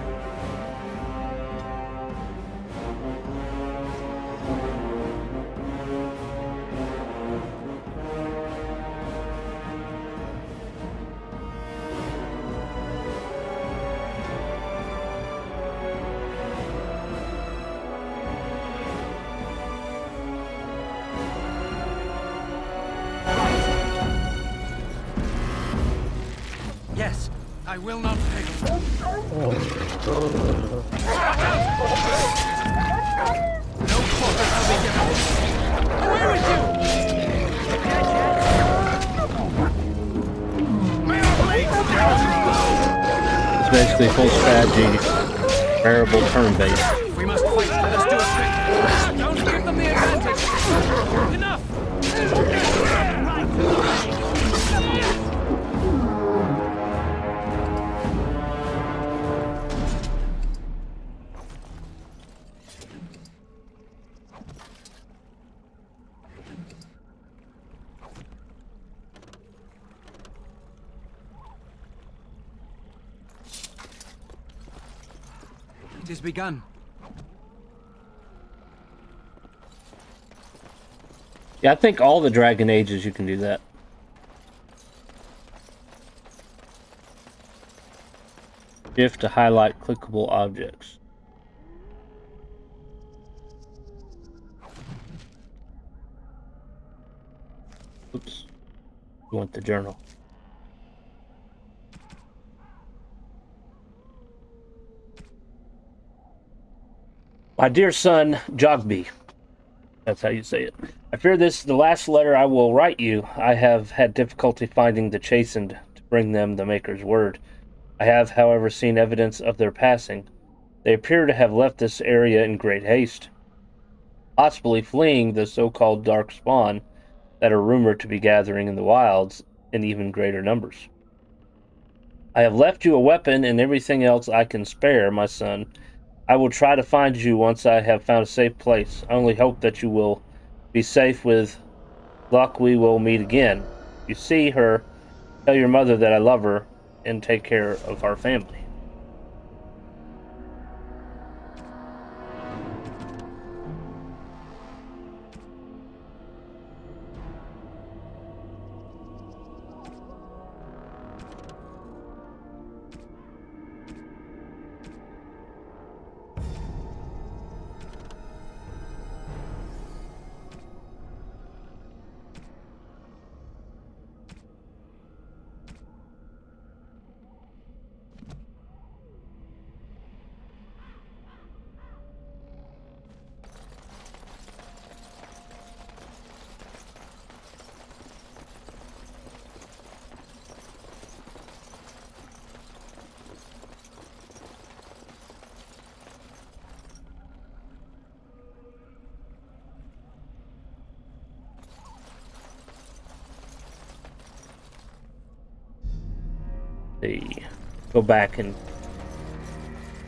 Yes, I will not fail. No quarter shall be given. Away with you! It's basically full strategy, variable turn-based. We must fight. Let us do it quick. Don't give them the advantage. Enough! It is begun. Yeah, I think all the Dragon Ages you can do that. Shift to highlight clickable objects. Oops. You want the journal. My dear son, Jogby. That's how you say it. I fear this is the last letter I will write you. I have had difficulty finding the chastened to bring them the Maker's word. I have, however, seen evidence of their passing. They appear to have left this area in great haste, possibly fleeing the so-called Darkspawn that are rumored to be gathering in the wilds in even greater numbers. I have left you a weapon and everything else I can spare, my son. I will try to find you once I have found a safe place. I only hope that you will be safe. With luck, we will meet again. If you see her, tell your mother that I love her and take care of our family. see. Go back and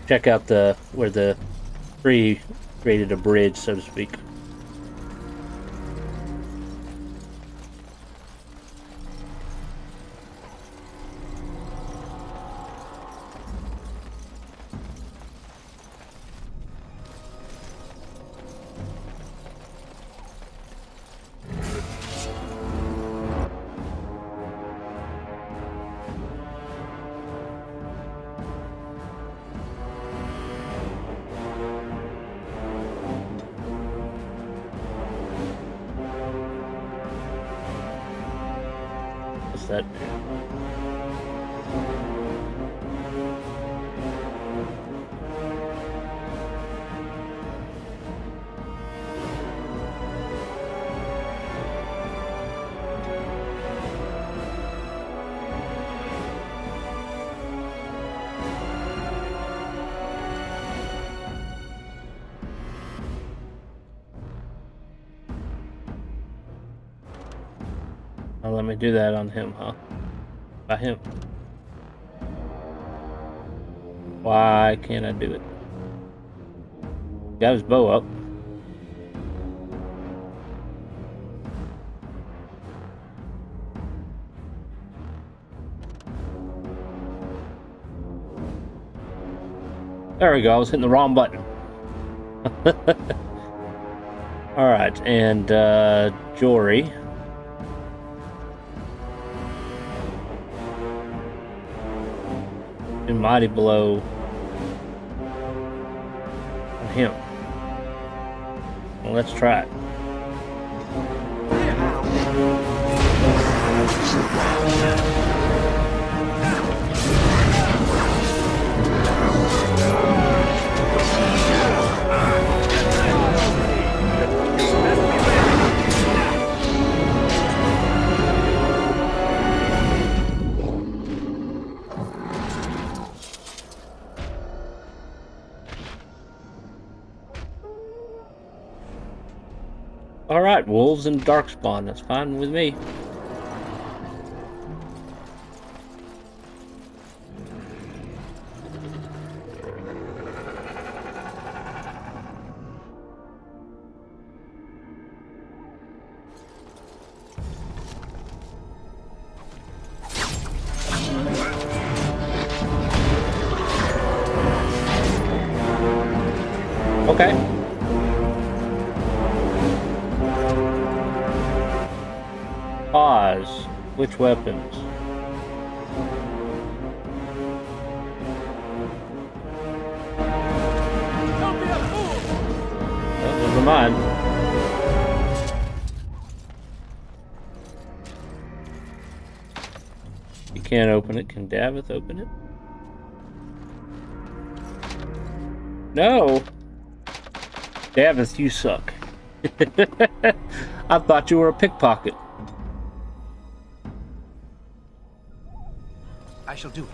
check out where the tree created a bridge, so to speak. That let me do that on him, huh? By him. Why can't I do it? Got his bow up. There we go, I was hitting the wrong button. Alright, and Jory. Mighty blow on him. Well, let's try it. Alright, wolves and Darkspawn, that's fine with me. Okay. Pause. Which weapons? Don't be a fool! Never mind. You can't open it. Can Davith open it? No! Davith, you suck. I thought you were a pickpocket. I shall do it.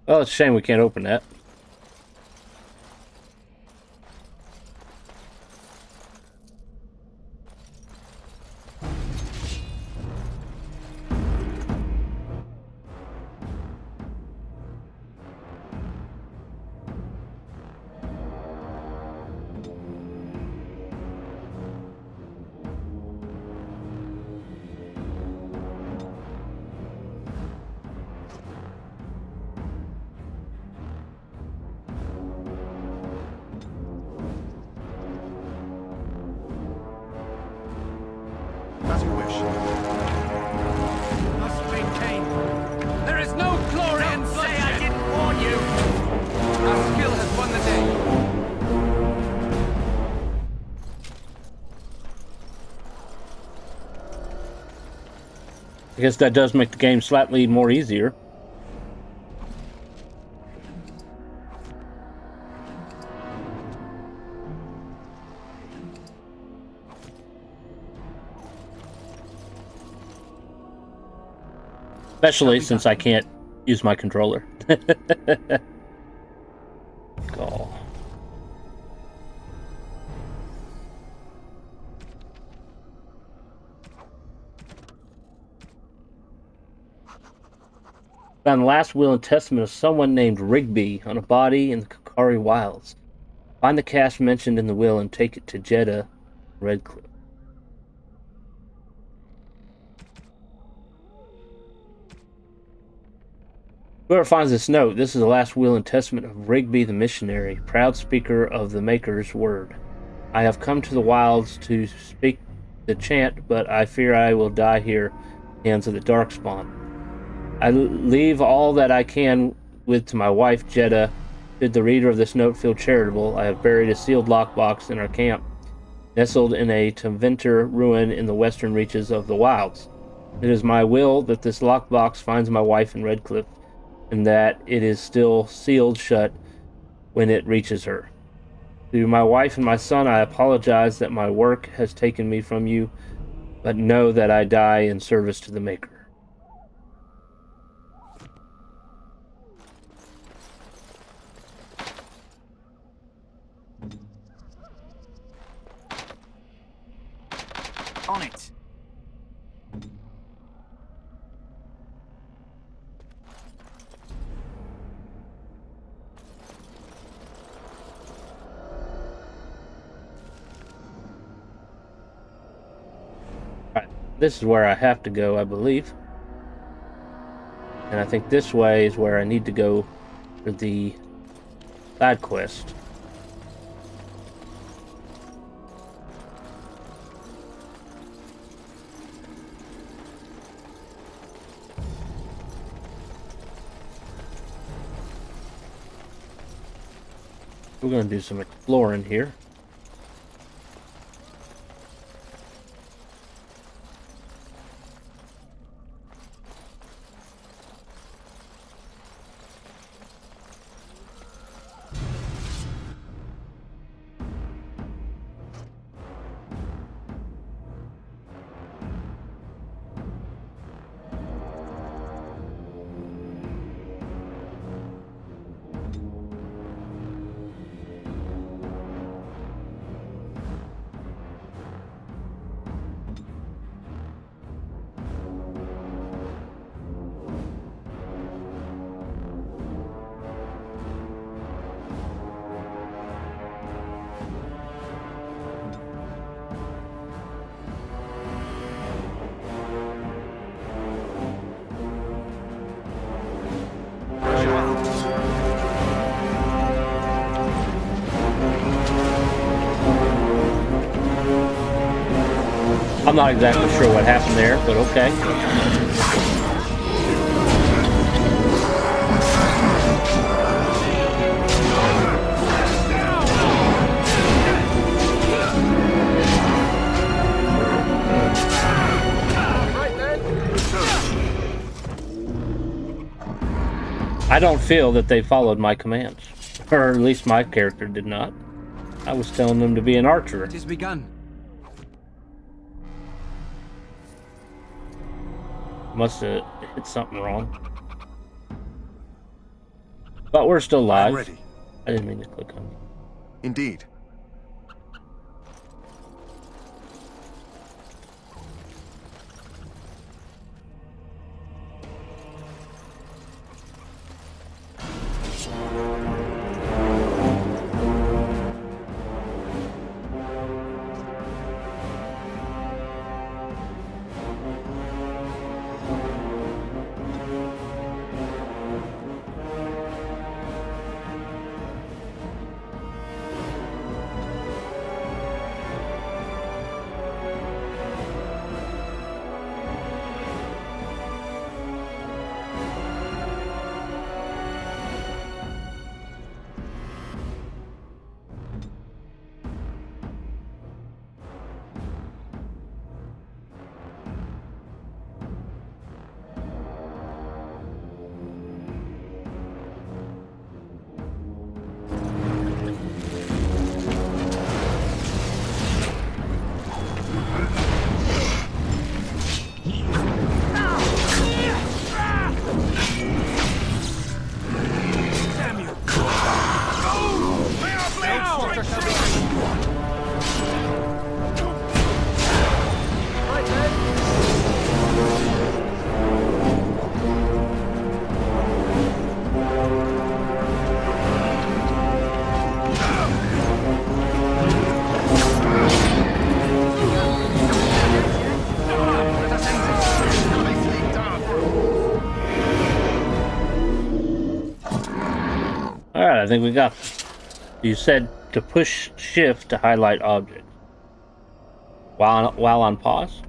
Oh, it's a shame we can't open that. As you wish. Must maintain. There is no glory in bloodshed. Say I didn't warn you. Our skill has won the day. I guess that does make the game slightly more easier. Especially since I can't use my controller. Go. Found the last will and testament of someone named Rigby on a body in the Kakari Wilds. Find the caste mentioned in the will and take it to Jeddah, Redcliffe. Whoever finds this note, this is the last will and testament of Rigby the missionary, proud speaker of the Maker's word. I have come to the wilds to speak the chant, but I fear I will die here, hands of the Darkspawn. I leave all that I can with to my wife, Jeddah. Should the reader of this note feel charitable, I have buried a sealed lockbox in our camp, nestled in a Teventer ruin in the western reaches of the wilds. It is my will that this lockbox finds my wife in Redcliffe, and that it is still sealed shut when it reaches her. To my wife and my son, I apologize that my work has taken me from you, but know that I die in service to the Maker. On it. This is where I have to go, I believe. And I think this way is where I need to go for the side quest. We're going to do some exploring here. I'm not exactly sure what happened there, but okay. I don't feel that they followed my commands, or at least my character did not. I was telling them to be an archer. It has begun. Must have hit something wrong. But we're still live. I'm ready. I didn't mean to click on it. Indeed. Alright, I think we got this. You said to push shift to highlight objects. While on pause?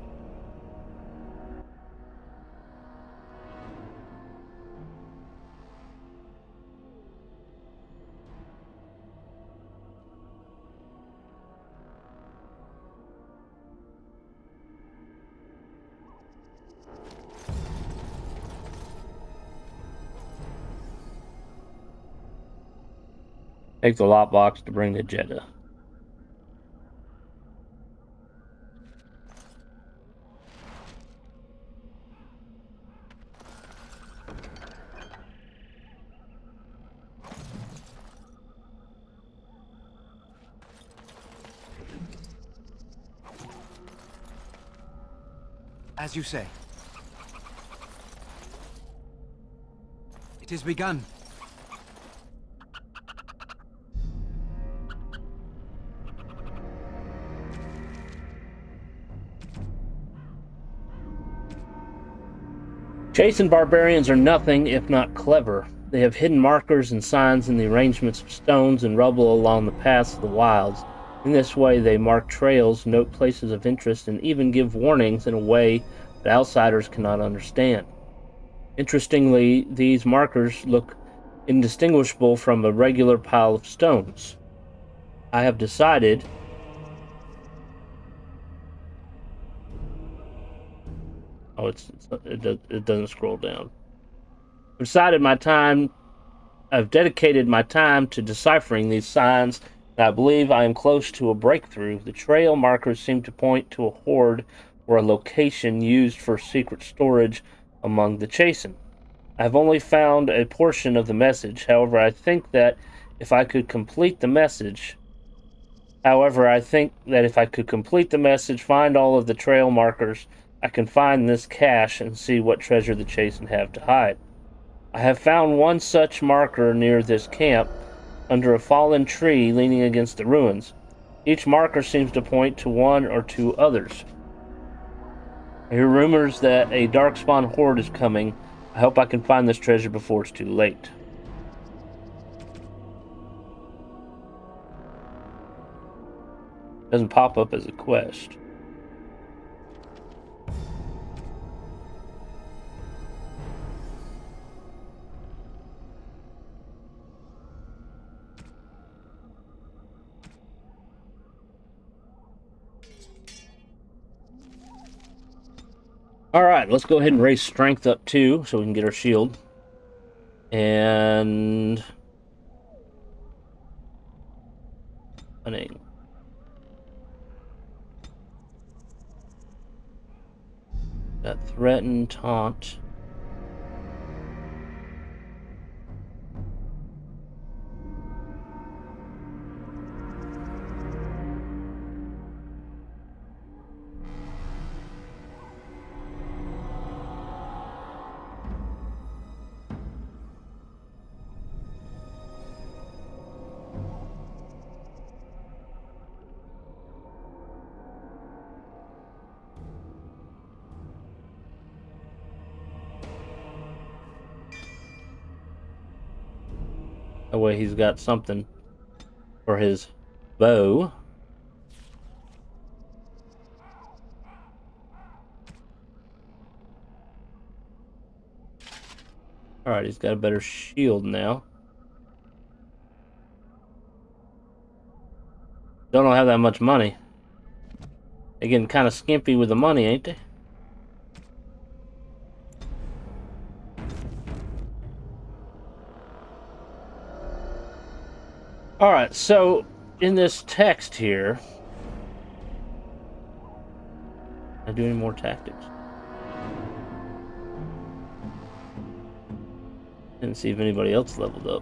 Take the lockbox to bring the Jeddah. As you say. It is begun. Chase and barbarians are nothing if not clever. They have hidden markers and signs in the arrangements of stones and rubble along the paths of the wilds. In this way, they mark trails, note places of interest, and even give warnings in a way that outsiders cannot understand. Interestingly, these markers look indistinguishable from a regular pile of stones. I have decided it doesn't scroll down. I've dedicated my time to deciphering these signs, and I believe I am close to a breakthrough. The trail markers seem to point to a hoard or a location used for secret storage among the Chasen. I have only found a portion of the message. However, I think that if I could complete the message, find all of the trail markers, I can find this cache and see what treasure the Chasen have to hide. I have found one such marker near this camp, under a fallen tree leaning against the ruins. Each marker seems to point to one or two others. I hear rumors that a Darkspawn horde is coming. I hope I can find this treasure before it's too late. Doesn't pop up as a quest. Alright, let's go ahead and raise strength up 2 so we can get our shield. And cunning. Got threaten, taunt. That way he's got something for his bow. Alright, he's got a better shield now. Don't have that much money. They're getting kind of skimpy with the money, ain't they? Alright, so in this text here, can I do any more tactics? Didn't see if anybody else leveled up.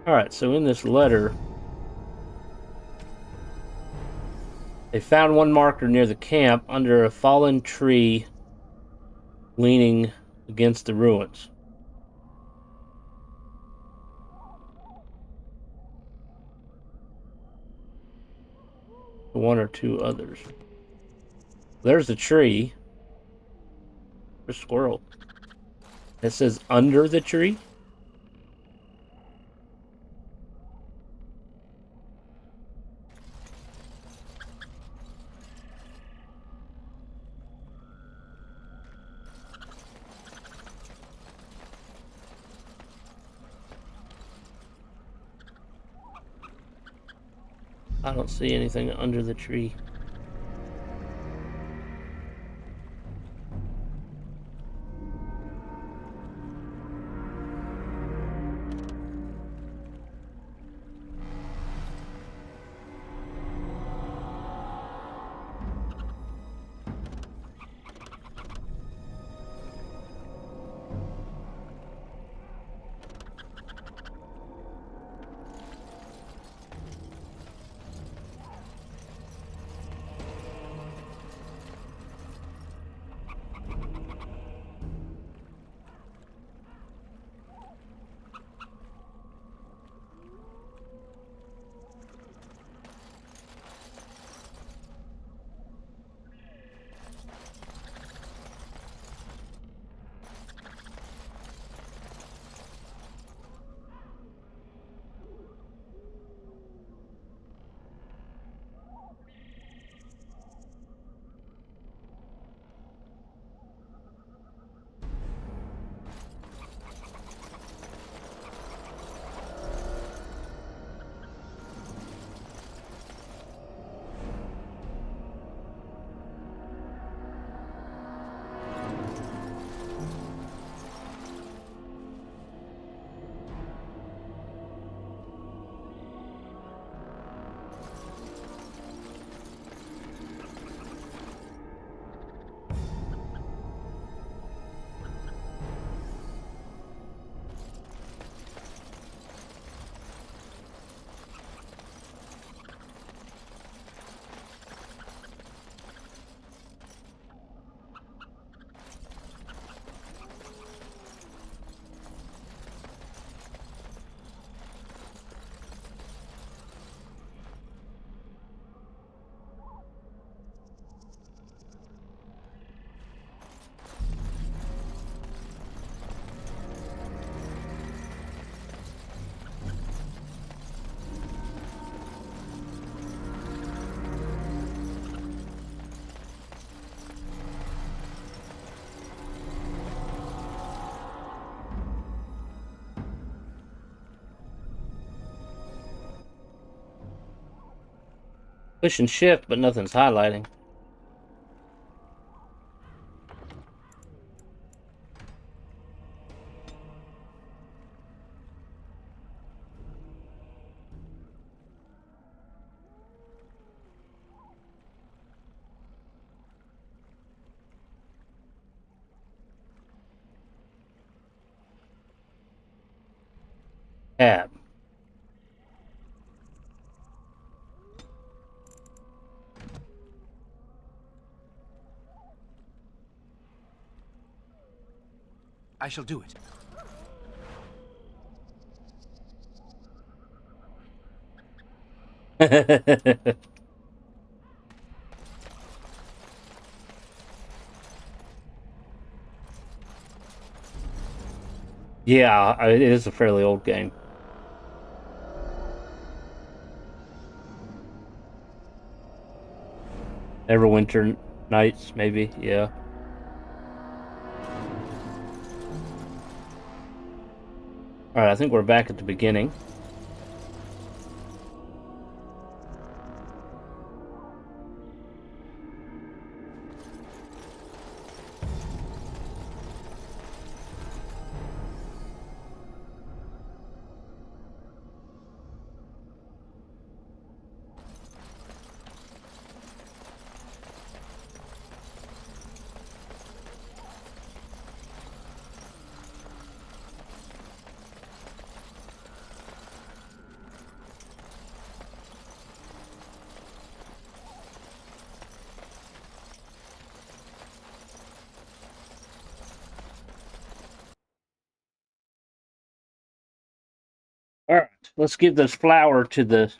Alright, so in this letter, they found one marker near the camp under a fallen tree leaning against the ruins. One or two others. There's the tree. A squirrel. It says under the tree. I don't see anything under the tree. Pushing shift, but nothing's highlighting. Tab. I shall do it. Yeah, it is a fairly old game. Neverwinter Nights, maybe, yeah. Alright, I think we're back at the beginning. Alright, let's give this flower to the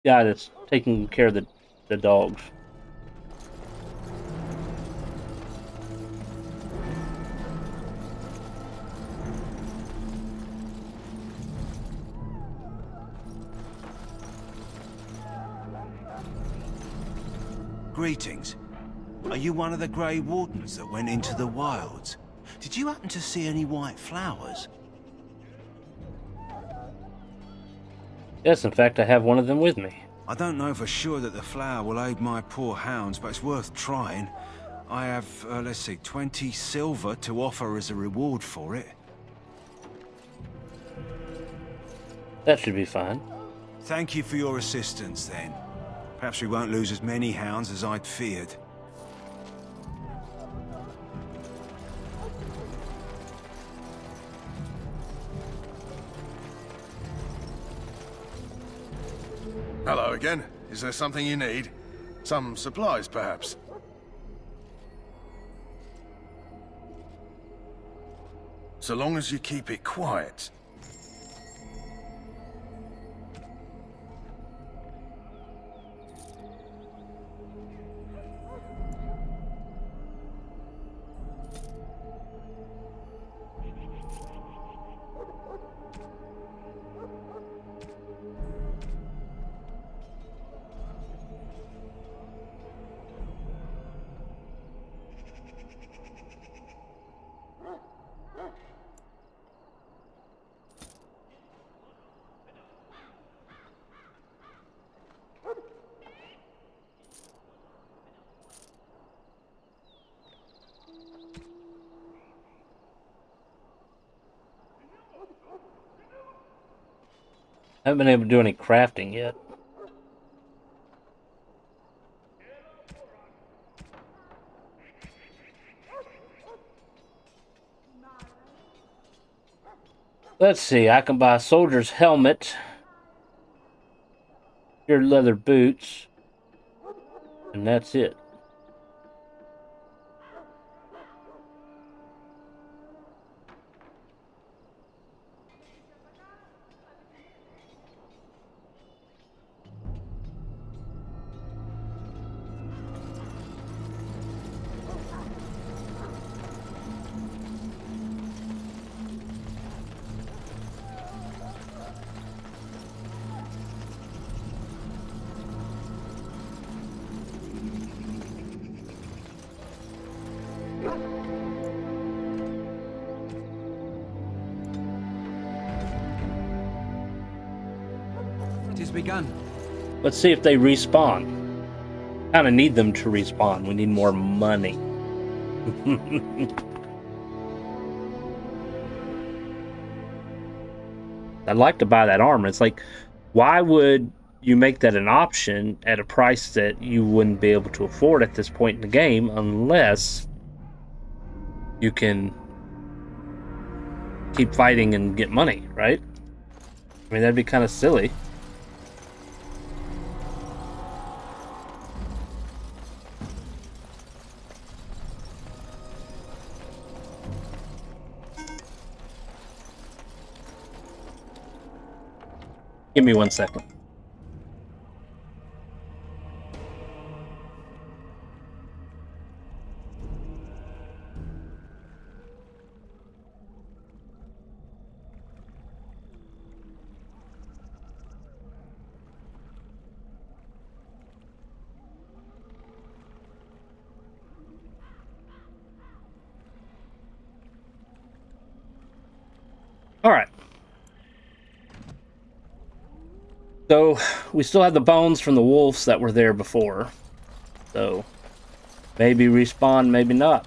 guy that's taking care of the dogs. Greetings. Are you one of the Grey Wardens that went into the wilds? Did you happen to see any white flowers? Yes, in fact, I have one of them with me. I don't know for sure that the flower will aid my poor hounds, but it's worth trying. I have, let's see, 20 silver to offer as a reward for it. That should be fine. Thank you for your assistance, then. Perhaps we won't lose as many hounds as I'd feared. Hello again. Is there something you need? Some supplies, perhaps? So long as you keep it quiet. I haven't been able to do any crafting yet. Let's see, I can buy a soldier's helmet, your leather boots, and that's it. It has begun. Let's see if they respawn. Kind of need them to respawn. We need more money. I'd like to buy that armor. It's like, why would you make that an option at a price that you wouldn't be able to afford at this point in the game unless you can keep fighting and get money, right? I mean, that'd be kind of silly. Give me 1 second. All right. So, we still have the bones from the wolves that were there before. So, maybe respawn, maybe not.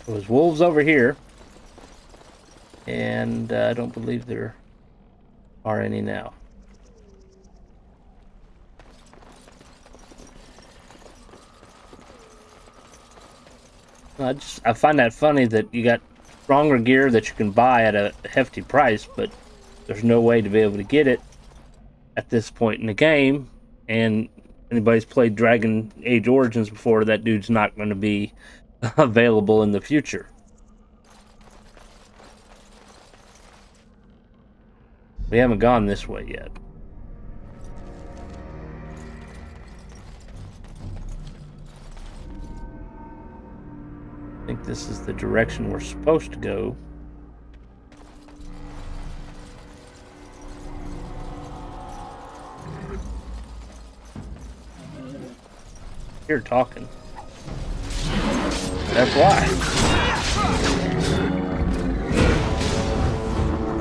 There's wolves over here, and I don't believe there are any now. I find that funny that you got stronger gear that you can buy at a hefty price, but there's no way to be able to get it at this point in the game. And anybody's played Dragonage Origins before, that dude's not going to be available in the future. We haven't gone this way yet. I think this is the direction we're supposed to go. You're talking. That's why.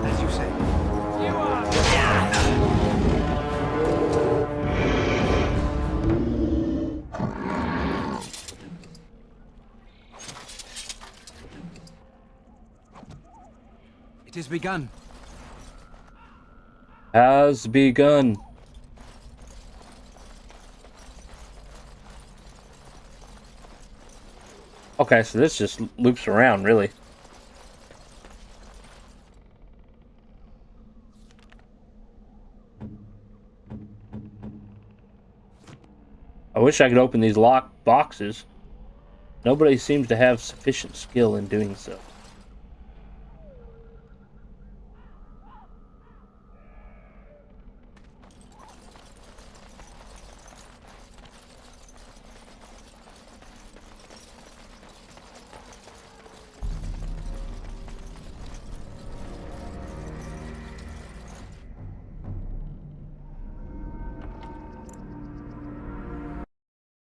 As you say. It has begun. Has begun. Okay, so this just loops around, really. I wish I could open these locked boxes. Nobody seems to have sufficient skill in doing so.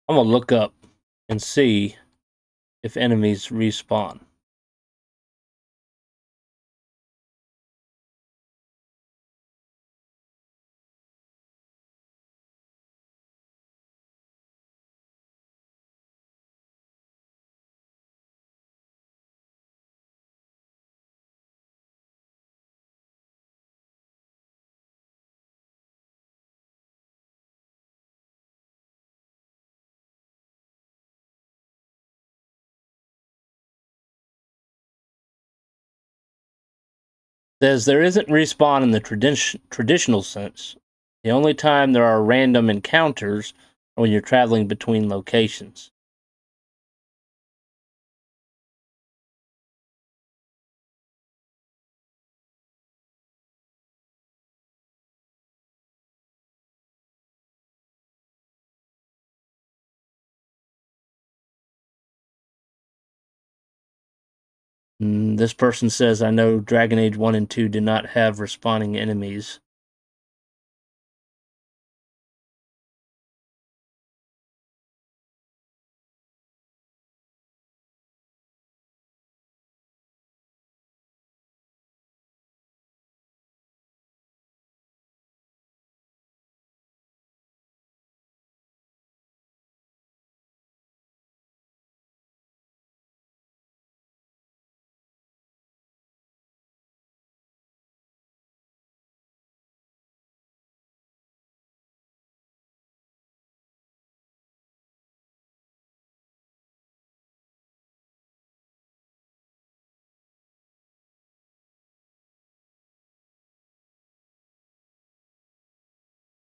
I'm gonna look up and see if enemies respawn. Says there isn't respawn in the traditional sense. The only time there are random encounters are when you're traveling between locations. This person says, I know Dragon Age 1 and 2 did not have respawning enemies.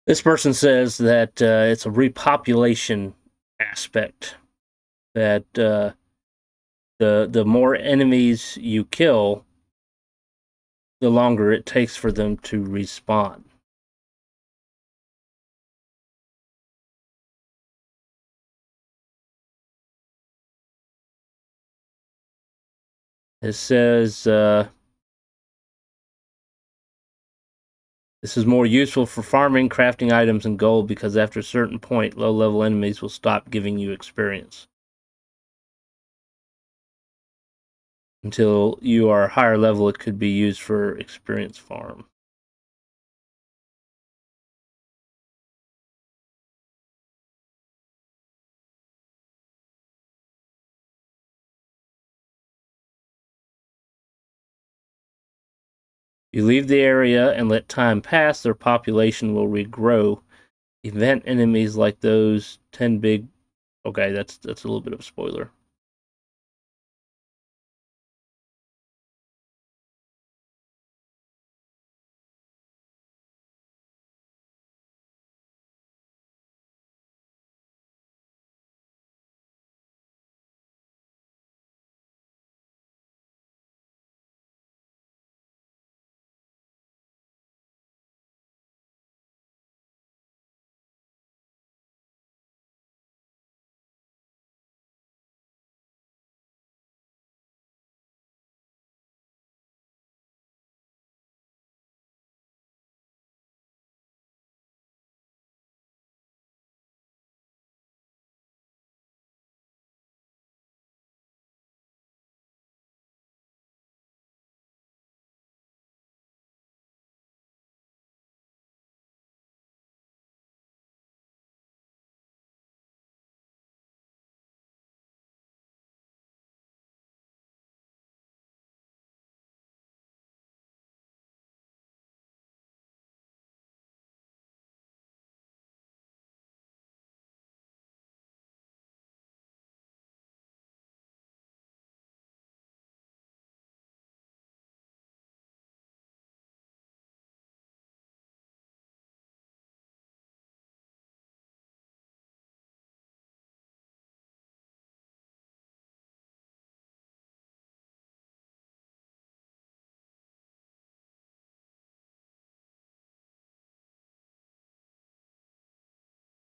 This person says that it's a repopulation aspect. That the more enemies you kill, the longer it takes for them to respawn. It says this is more useful for farming, crafting items, and gold because after a certain point, low-level enemies will stop giving you experience. Until you are higher level, it could be used for experience farm. You leave the area and let time pass, their population will regrow. Event enemies like those 10 big... Okay, that's a little bit of a spoiler.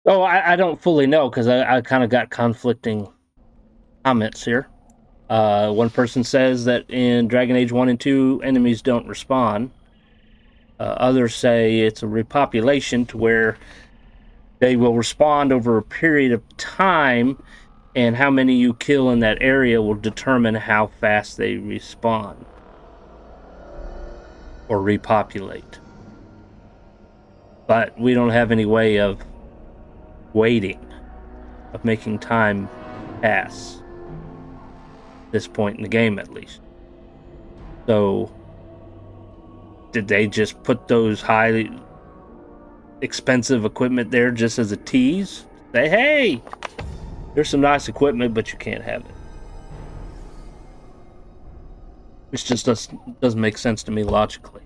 Oh, I don't fully know because I kind of got conflicting comments here. One person says that in Dragon Age 1 and 2, enemies don't respawn. Others say it's a repopulation to where they will respond over a period of time, and how many you kill in that area will determine how fast they respawn or repopulate. But we don't have any way of waiting, of making time pass. At this point in the game, at least. So, did they just put those highly expensive equipment there just as a tease? Say, hey, there's some nice equipment, but you can't have it. Which just doesn't make sense to me logically.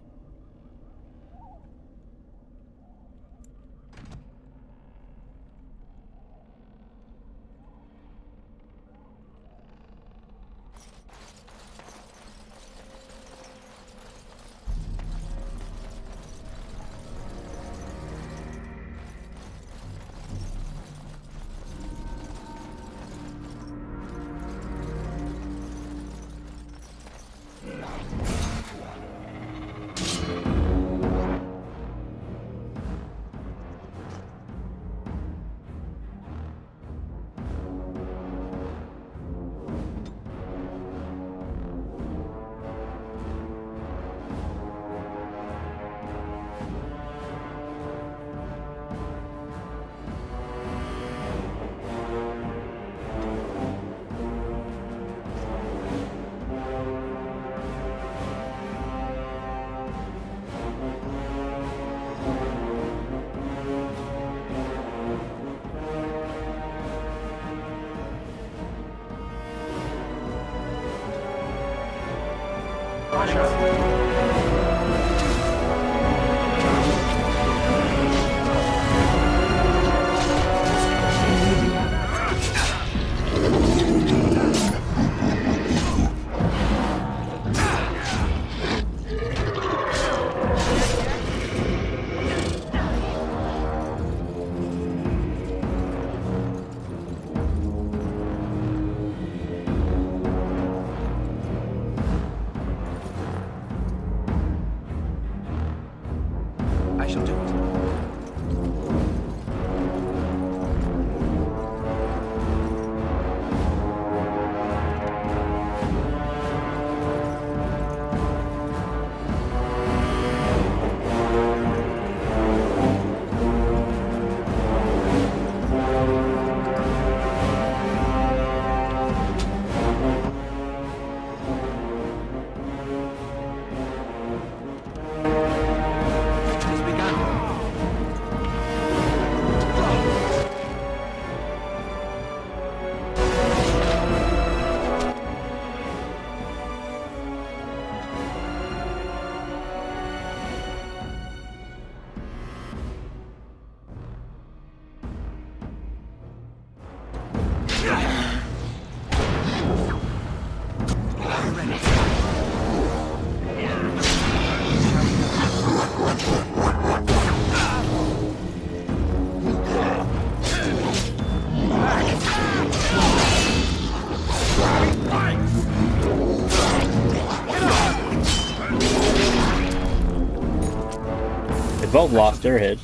Both lost their heads.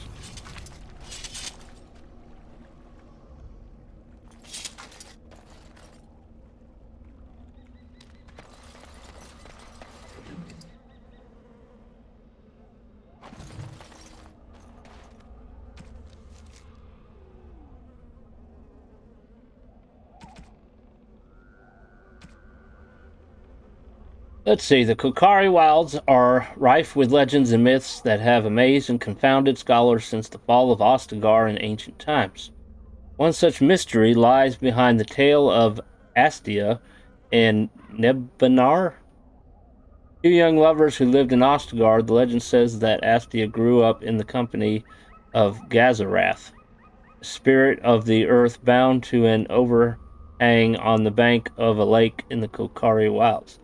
Let's see, the Kokari Wilds are rife with legends and myths that have amazed and confounded scholars since the fall of Ostagar in ancient times. One such mystery lies behind the tale of Astia and Nebanar. Two young lovers who lived in Ostagar. The legend says that Astia grew up in the company of Gazarath, a spirit of the earth bound to an overhang on the bank of a lake in the Kokari Wilds.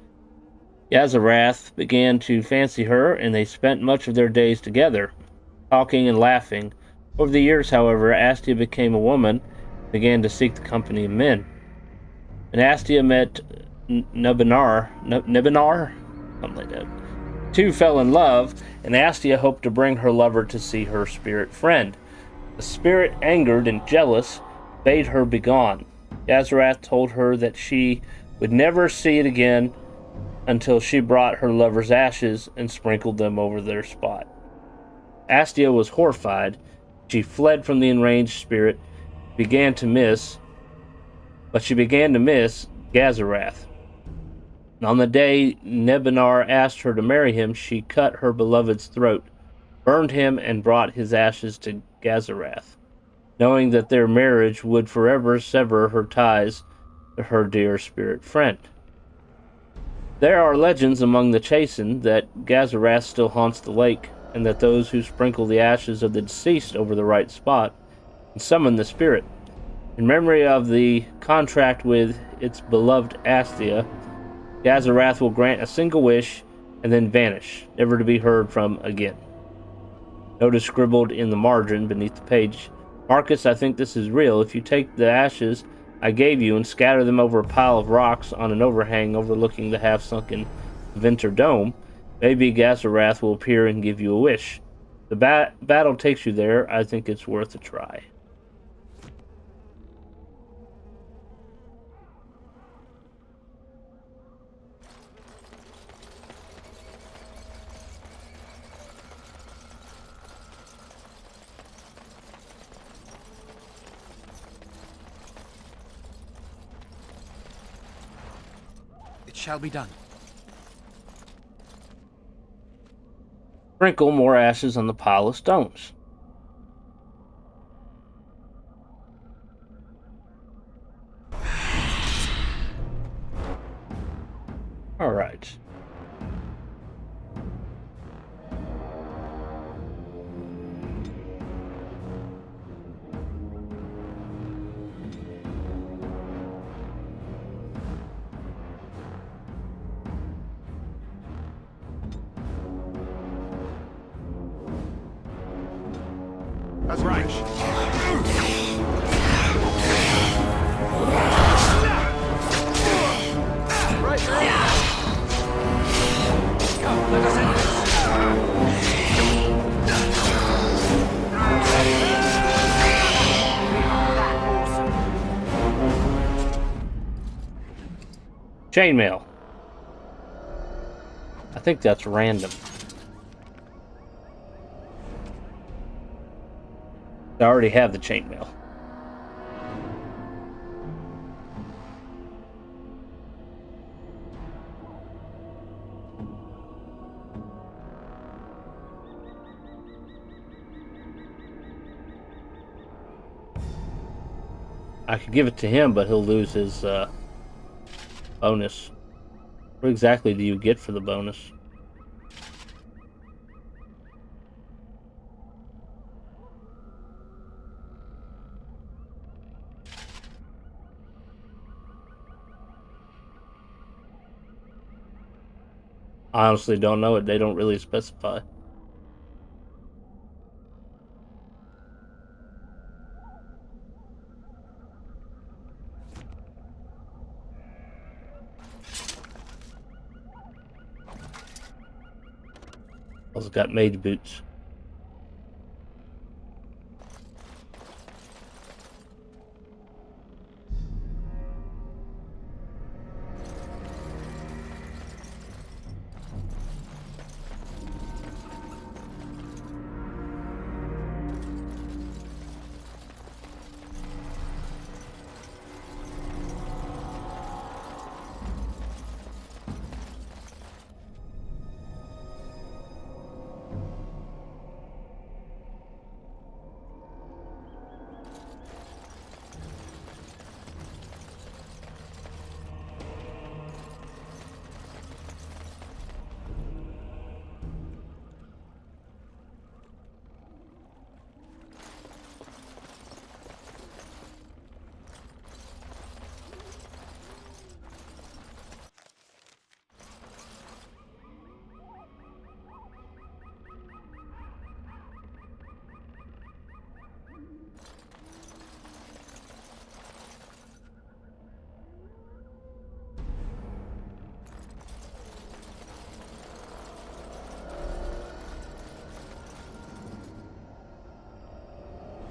Gazarath began to fancy her, and they spent much of their days together, talking and laughing, Over the years, however, Astia became a woman, began to seek the company of men. When Astia met Nebinar, something like that, two fell in love, and Astia hoped to bring her lover to see her spirit friend. The spirit, angered and jealous, bade her begone. Gazarath told her that she would never see it again until she brought her lover's ashes and sprinkled them over their spot. Astia was horrified. She fled from the enraged spirit, but she began to miss Gazarath. And on the day Nebinar asked her to marry him, she cut her beloved's throat, burned him, and brought his ashes to Gazarath, knowing that their marriage would forever sever her ties to her dear spirit friend. There are legends among the Chastened that Gazarath still haunts the lake, and that those who sprinkle the ashes of the deceased over the right spot can summon the spirit. In memory of the contract with its beloved Astia, Gazarath will grant a single wish and then vanish, never to be heard from again. Note is scribbled in the margin beneath the page. Marcus, I think this is real. If you take the ashes I gave you and scatter them over a pile of rocks on an overhang overlooking the half-sunken Venter Dome, maybe Gazarath will appear and give you a wish. The battle takes you there. I think it's worth a try. It shall be done. Sprinkle more ashes on the pile of stones. All right. That's right. Chainmail. I think that's random. I already have the chainmail. I could give it to him, but he'll lose his bonus. What exactly do you get for the bonus? I honestly don't know it. They don't really specify. Also got mage boots.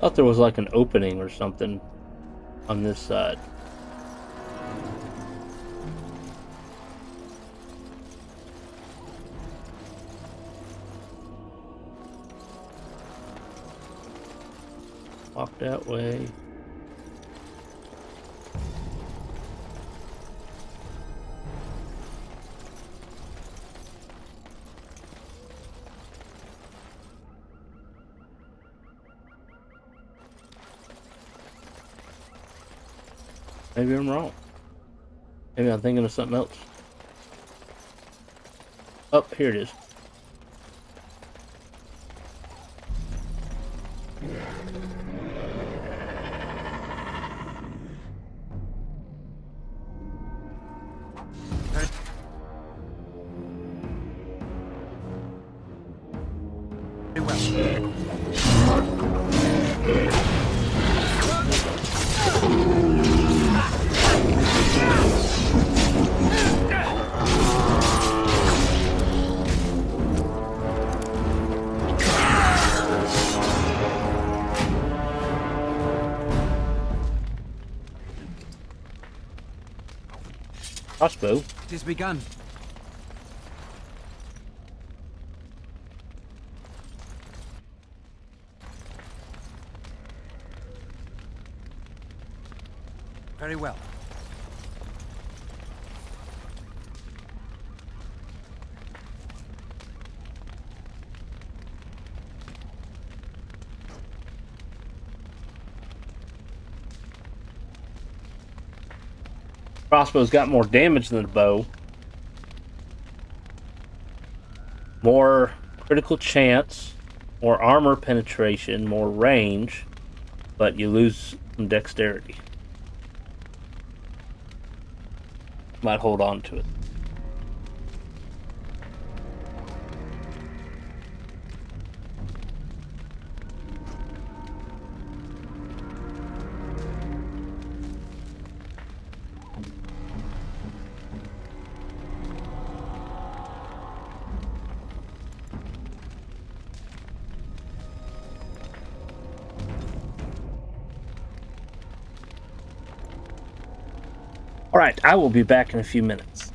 Thought there was like an opening or something on this side. Walk that way. Maybe I'm wrong. Maybe I'm thinking of something else. Oh, here it is. Crossbow. It is begun. Very well. Crossbow's got more damage than the bow. More critical chance, more armor penetration, more range, but you lose some dexterity. Might hold on to it. Alright, I will be back in a few minutes.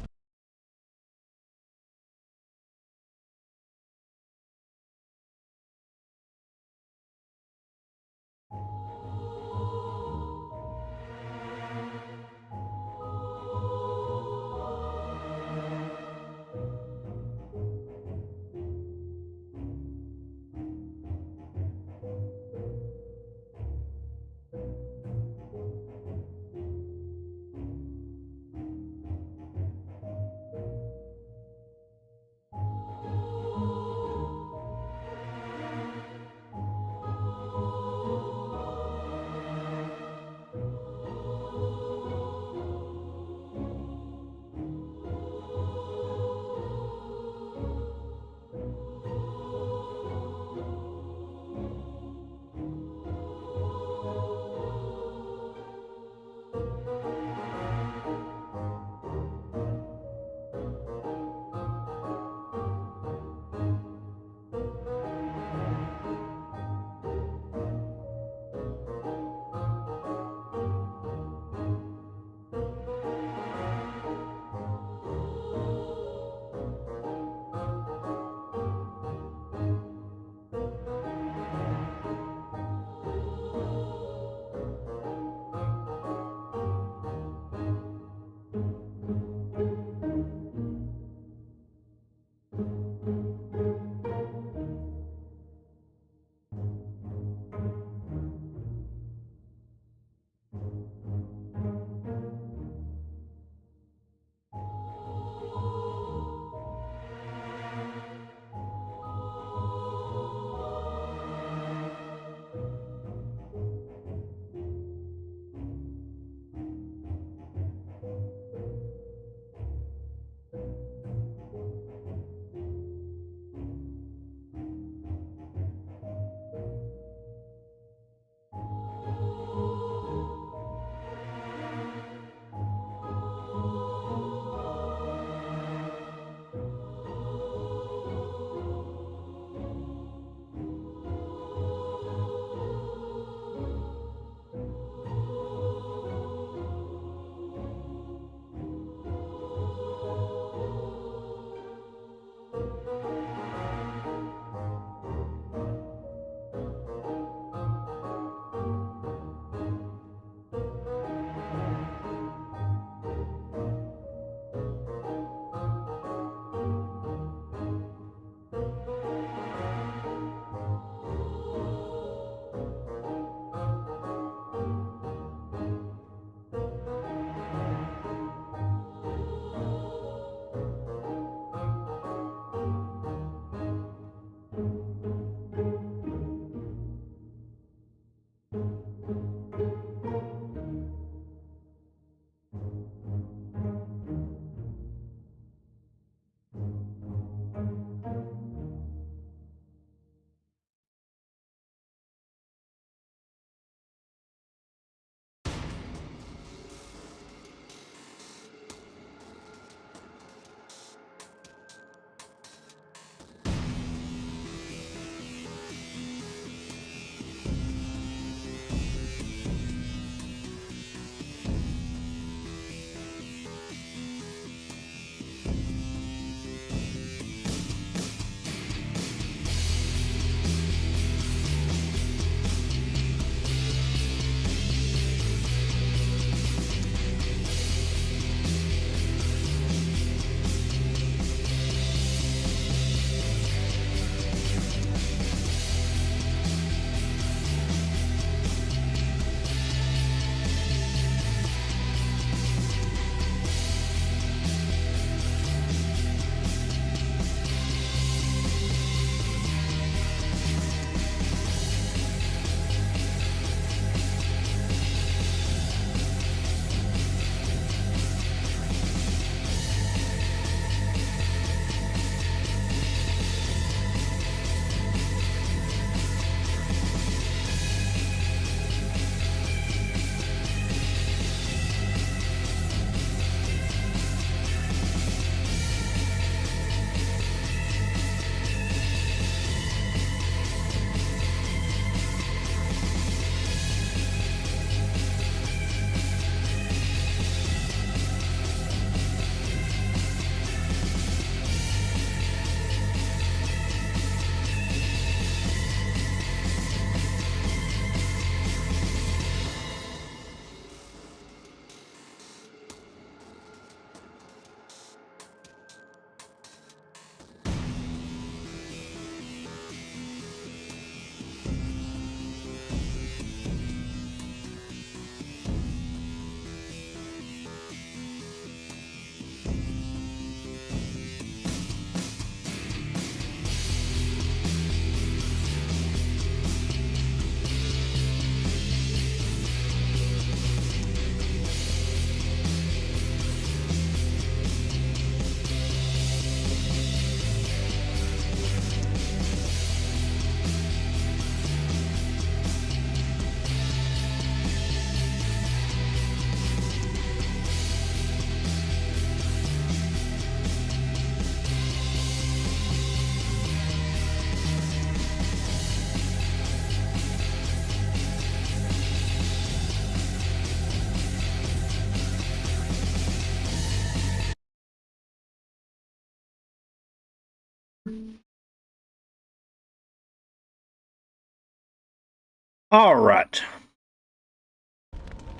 All right.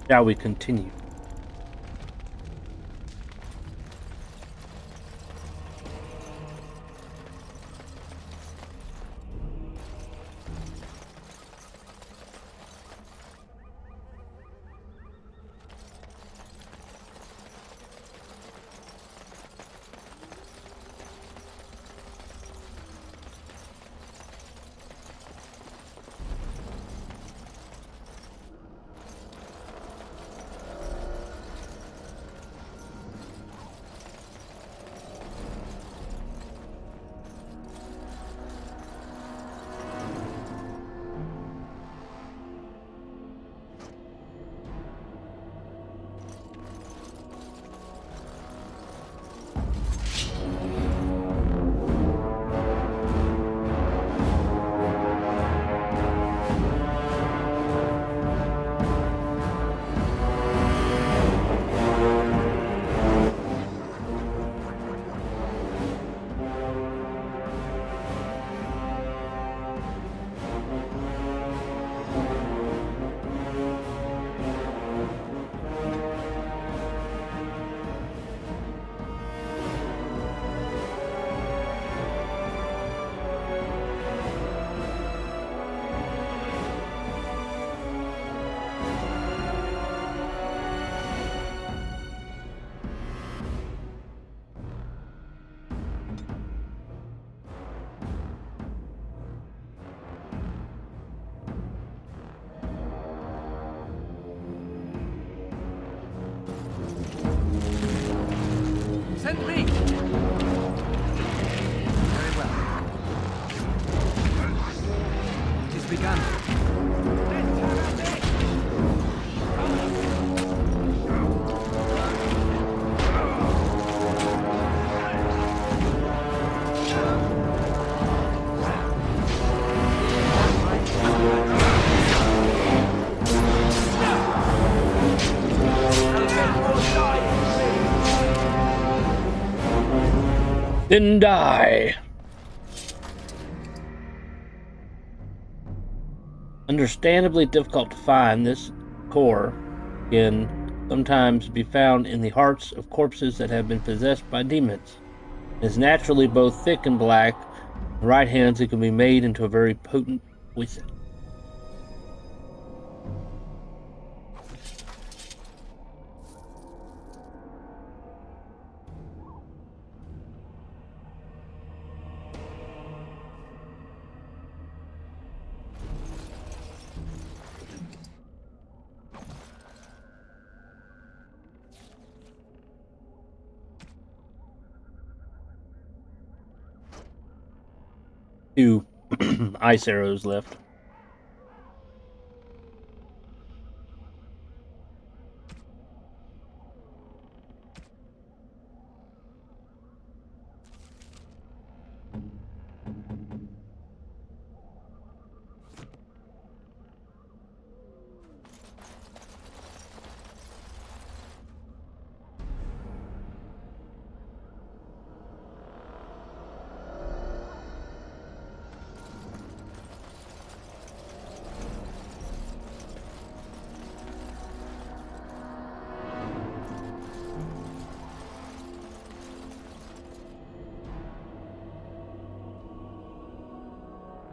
Shall we continue? Send me! Very well. It is begun. Then die. Understandably difficult to find, this core can sometimes be found in the hearts of corpses that have been possessed by demons. It is naturally both thick and black. In the right hands, it can be made into a very potent poison. Two ice arrows left.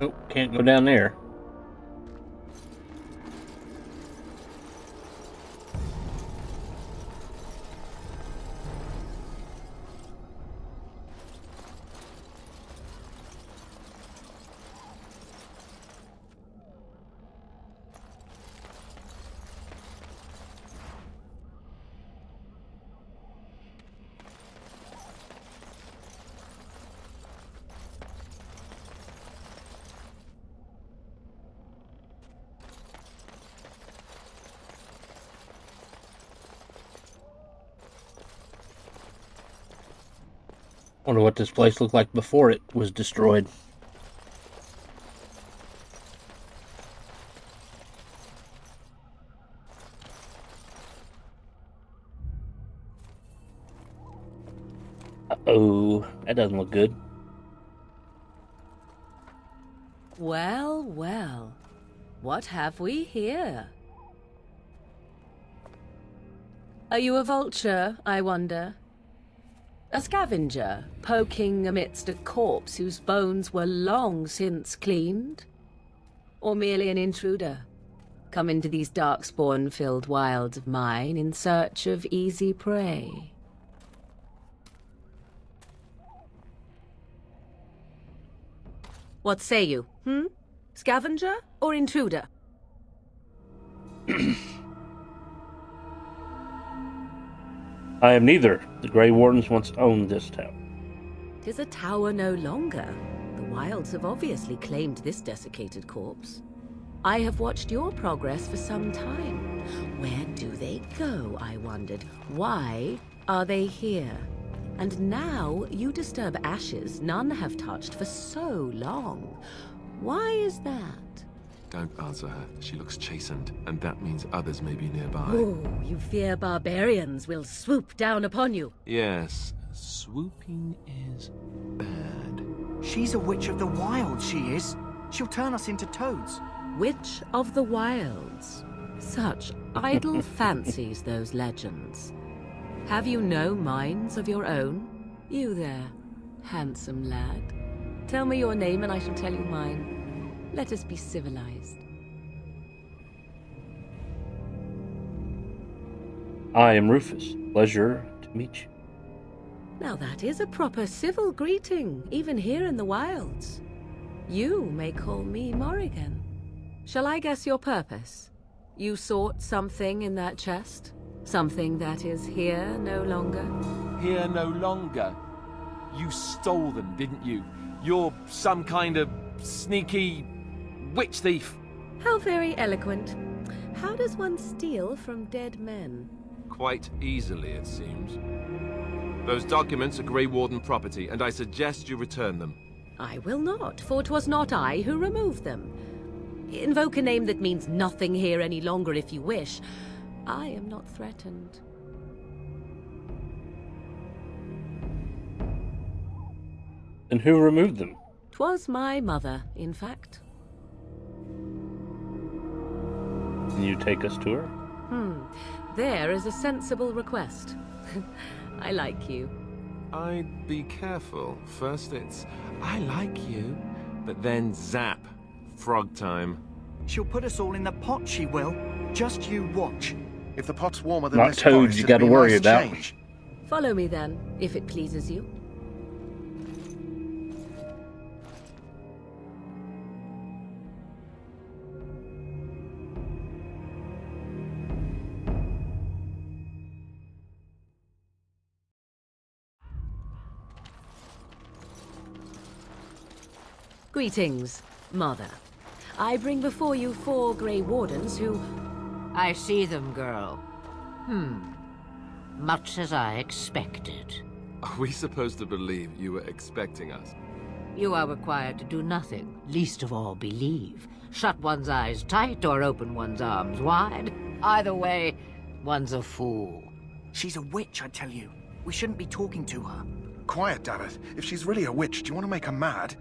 Oh, can't go down there. Wonder what this place looked like before it was destroyed. Uh-oh, that doesn't look good. Well, well. What have we here? Are you a vulture, I wonder? A scavenger, poking amidst a corpse whose bones were long since cleaned? Or merely an intruder, come into these darkspawn-filled wilds of mine in search of easy prey? What say you, Scavenger or intruder? I am neither. The Grey Wardens once owned this town. 'Tis a tower no longer. The wilds have obviously claimed this desiccated corpse. I have watched your progress for some time. Where do they go, I wondered? Why are they here? And now you disturb ashes none have touched for so long. Why is that? Don't answer her. She looks chastened, and that means others may be nearby. Oh, you fear barbarians will swoop down upon you. Yes, swooping is bad. She's a witch of the wild, she is. She'll turn us into toads. Witch of the wilds. Such idle fancies, those legends. Have you no minds of your own? You there, handsome lad. Tell me your name and I shall tell you mine. Let us be civilized. I am Rufus. Pleasure to meet you. Now that is a proper civil greeting, even here in the wilds. You may call me Morrigan. Shall I guess your purpose? You sought something in that chest? Something that is here no longer? Here no longer? You stole them, didn't you? You're some kind of sneaky witch thief. How very eloquent. How does one steal from dead men? Quite easily, it seems. Those documents are Grey Warden property, and I suggest you return them. I will not, for 'twas not I who removed them. Invoke a name that means nothing here any longer if you wish. I am not threatened. And who removed them? 'Twas my mother, in fact. Can you take us to her? There is a sensible request. I like you. I'd be careful. First it's, I like you, but then zap. Frog time. She'll put us all in the pot, she will. Just you watch. If the pot's warmer than Not this toads forest, you it'd gotta be a worry nice about. change. Follow me then, if it pleases you. Greetings, Mother. I bring before you 4 Grey Wardens who... I see them, girl. Much as I expected. Are we supposed to believe you were expecting us? You are required to do nothing, least of all believe. Shut one's eyes tight or open one's arms wide. Either way, one's a fool. She's a witch, I tell you. We shouldn't be talking to her. Quiet, Davith. If she's really a witch, do you want to make her mad?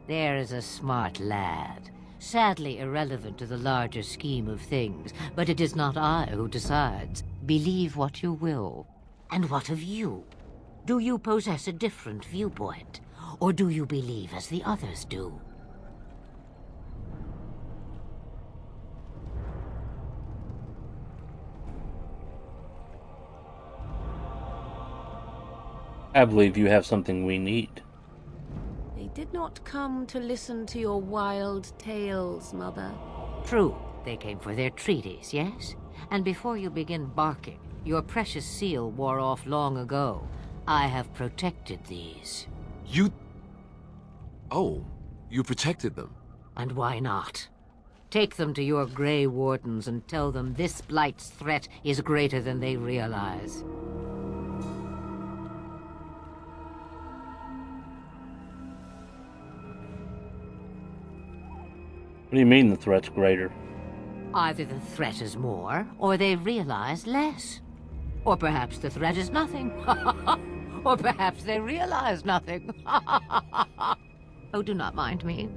There is a smart lad. Sadly irrelevant to the larger scheme of things, but it is not I who decides. Believe what you will. And what of you? Do you possess a different viewpoint? Or do you believe as the others do? I believe you have something we need. They did not come to listen to your wild tales, Mother. True. They came for their treaties, yes? And before you begin barking, your precious seal wore off long ago. I have protected these. You... Oh, you protected them. And why not? Take them to your Grey Wardens and tell them this Blight's threat is greater than they realize. What do you mean the threat's greater? Either the threat is more, or they realize less. Or perhaps the threat is nothing. Or perhaps they realize nothing. Oh, do not mind me.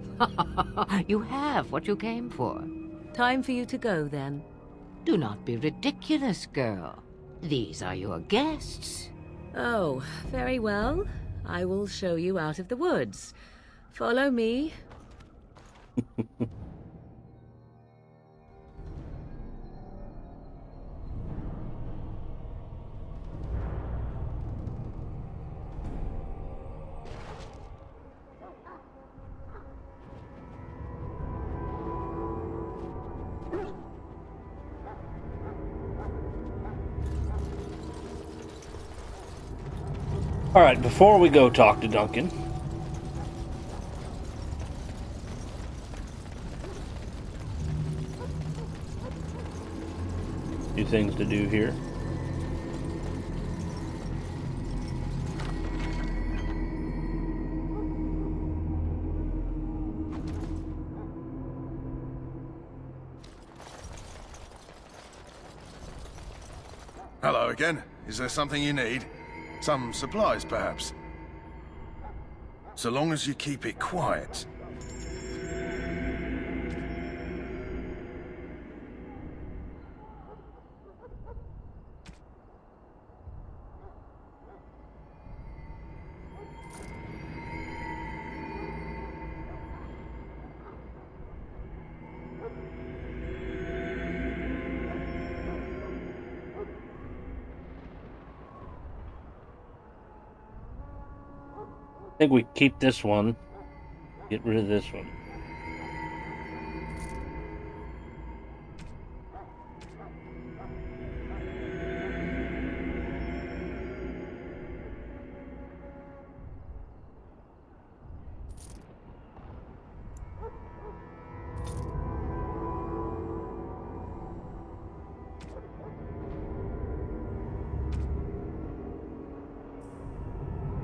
You have what you came for. Time for you to go, then. Do not be ridiculous, girl. These are your guests. Oh, very well. I will show you out of the woods. Follow me. All right, before we go talk to Duncan, few things to do here. Hello again. Is there something you need? Some supplies, perhaps? So long as you keep it quiet. I think we keep this one, get rid of this one.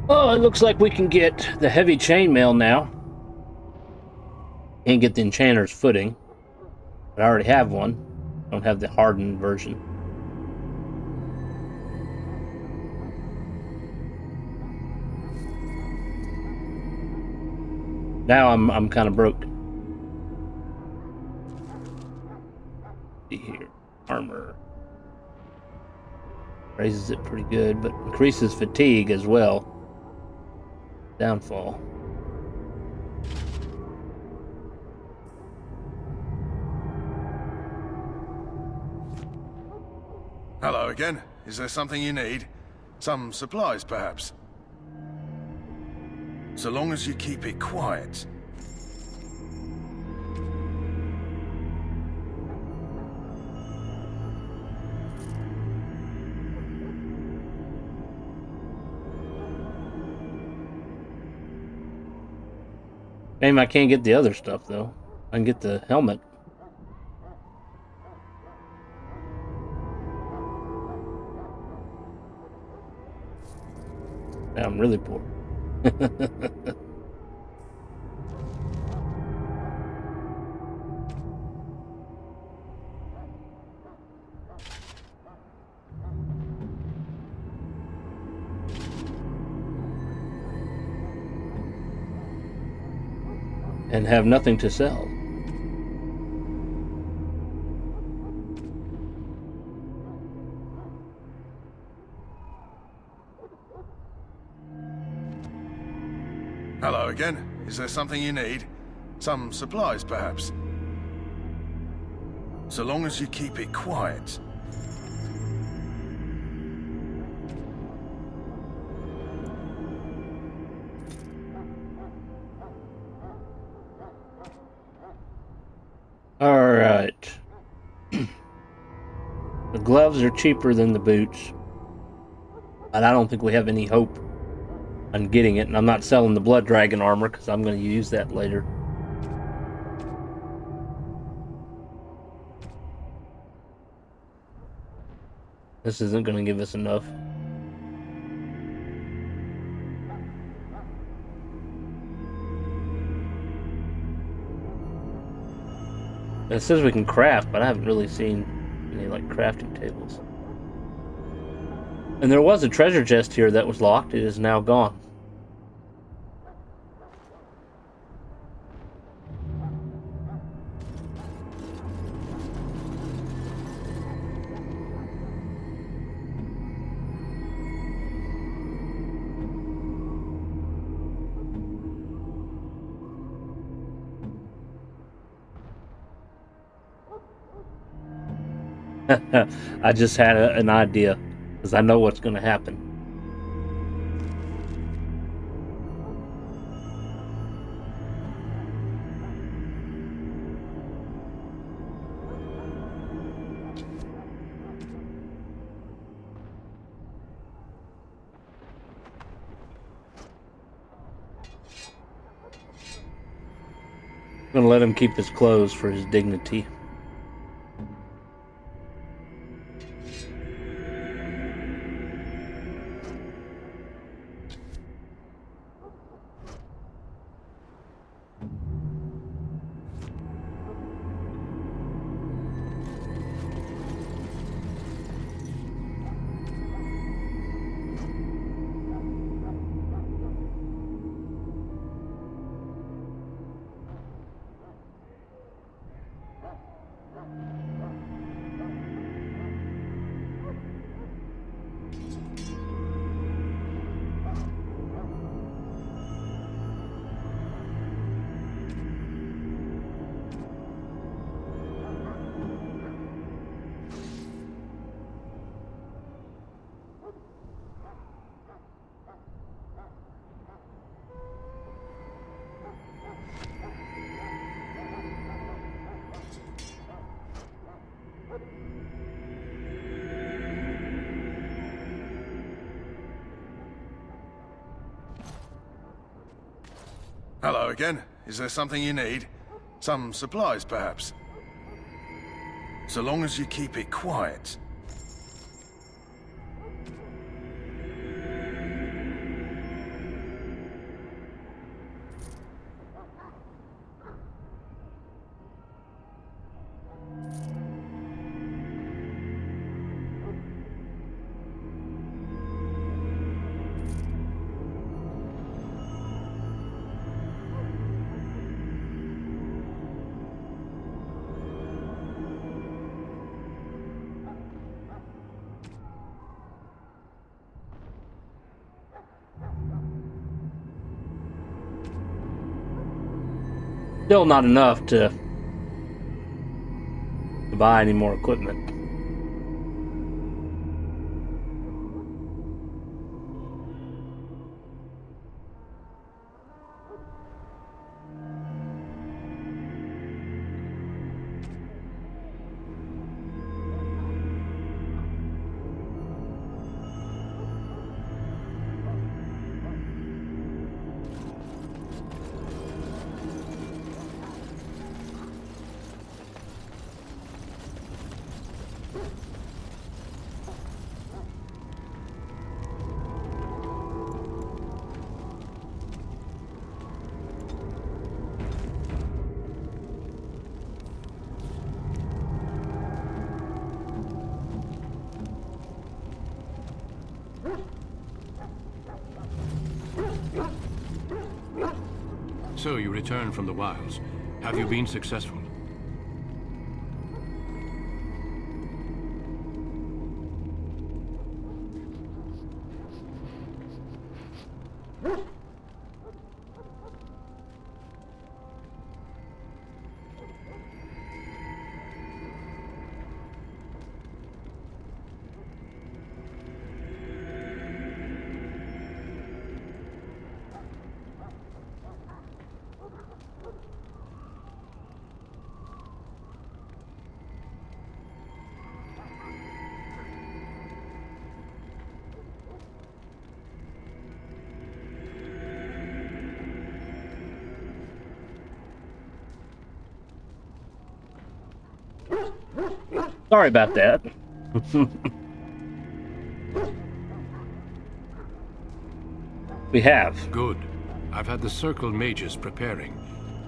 Oh, it looks like we can get the heavy chainmail now. Can't get the enchanter's footing, but I already have one. Don't have the hardened version. Now I'm kind of broke. See here, armor raises it pretty good, but increases fatigue as well. Downfall. Hello again. Is there something you need? Some supplies, perhaps? So long as you keep it quiet. Shame I can't get the other stuff, though. I can get the helmet. Now I'm really poor. And have nothing to sell. Hello again. Is there something you need? Some supplies, perhaps? So long as you keep it quiet. All right. The gloves are cheaper than the boots, but I don't think we have any hope on getting it, and I'm not selling the blood dragon armor because I'm going to use that later. This isn't going to give us enough. It says we can craft, but I haven't really seen any like crafting tables. And there was a treasure chest here that was locked. It is now gone. I just had an idea, because I know what's going to happen. I'm gonna let him keep his clothes for his dignity. Hello again. Is there something you need? Some supplies, perhaps? So long as you keep it quiet. Still not enough to buy any more equipment. So you returned from the wilds. Have you been successful? Sorry about that. We have. Good. I've had the circle mages preparing.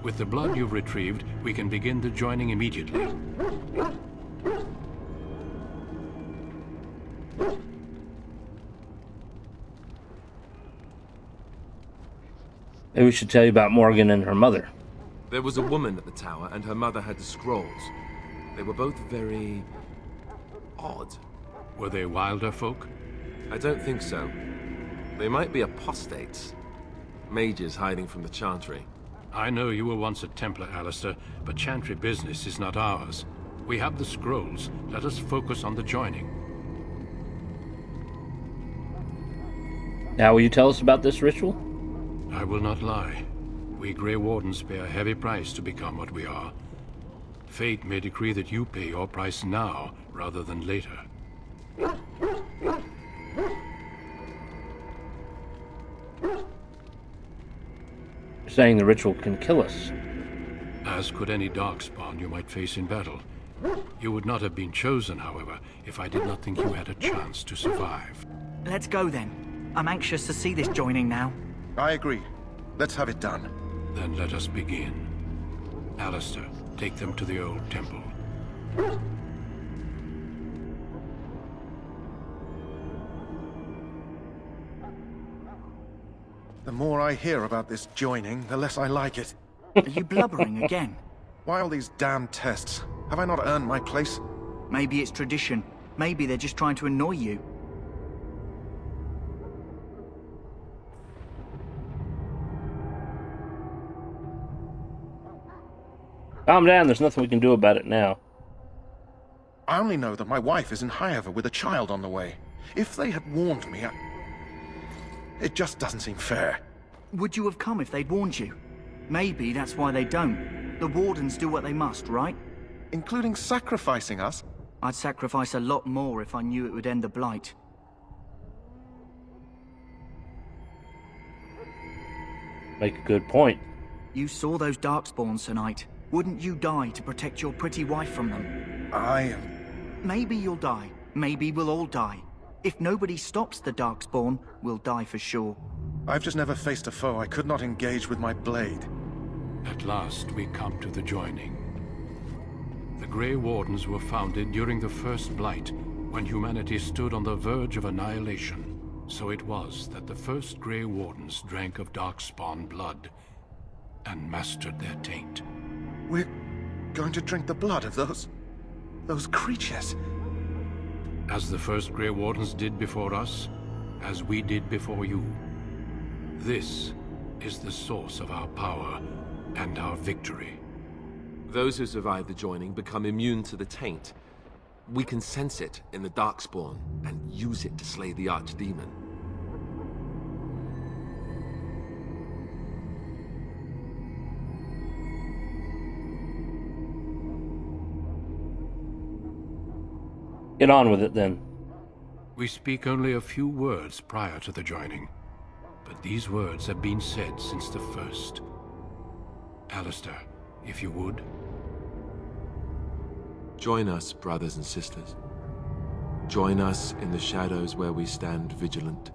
With the blood you've retrieved, we can begin the joining immediately. Maybe we should tell you about Morgan and her mother. There was a woman at the tower, and her mother had the scrolls. They were both very odd. Were they wilder folk? I don't think so. They might be apostates. Mages hiding from the Chantry. I know you were once a Templar, Alistair, but Chantry business is not ours. We have the scrolls. Let us focus on the joining. Now, will you tell us about this ritual? I will not lie. We Grey Wardens pay a heavy price to become what we are. Fate may decree that you pay your price now, rather than later. You're saying the ritual can kill us. As could any Darkspawn you might face in battle. You would not have been chosen, however, if I did not think you had a chance to survive. Let's go then. I'm anxious to see this joining now. I agree. Let's have it done. Then let us begin. Alistair, take them to the old temple. The more I hear about this joining, the less I like it. Are you blubbering again? Why all these damn tests? Have I not earned my place? Maybe it's tradition. Maybe they're just trying to annoy you. Calm down, there's nothing we can do about it now. I only know that my wife is in Highover with a child on the way. If they had warned me, it just doesn't seem fair. Would you have come if they'd warned you? Maybe that's why they don't. The Wardens do what they must, right? Including sacrificing us? I'd sacrifice a lot more if I knew it would end the Blight. Make a good point. You saw those Darkspawns tonight. Wouldn't you die to protect your pretty wife from them? Maybe you'll die. Maybe we'll all die. If nobody stops the Darkspawn, we'll die for sure. I've just never faced a foe I could not engage with my blade. At last we come to the joining. The Grey Wardens were founded during the First Blight, when humanity stood on the verge of annihilation. So it was that the first Grey Wardens drank of Darkspawn blood and mastered their taint. We're going to drink the blood of those creatures. As the first Grey Wardens did before us, as we did before you. This is the source of our power and our victory. Those who survive the joining become immune to the taint. We can sense it in the Darkspawn and use it to slay the Archdemon. Get on with it, then. We speak only a few words prior to the joining, but these words have been said since the first. Alistair, if you would. Join us, brothers and sisters. Join us in the shadows where we stand vigilant.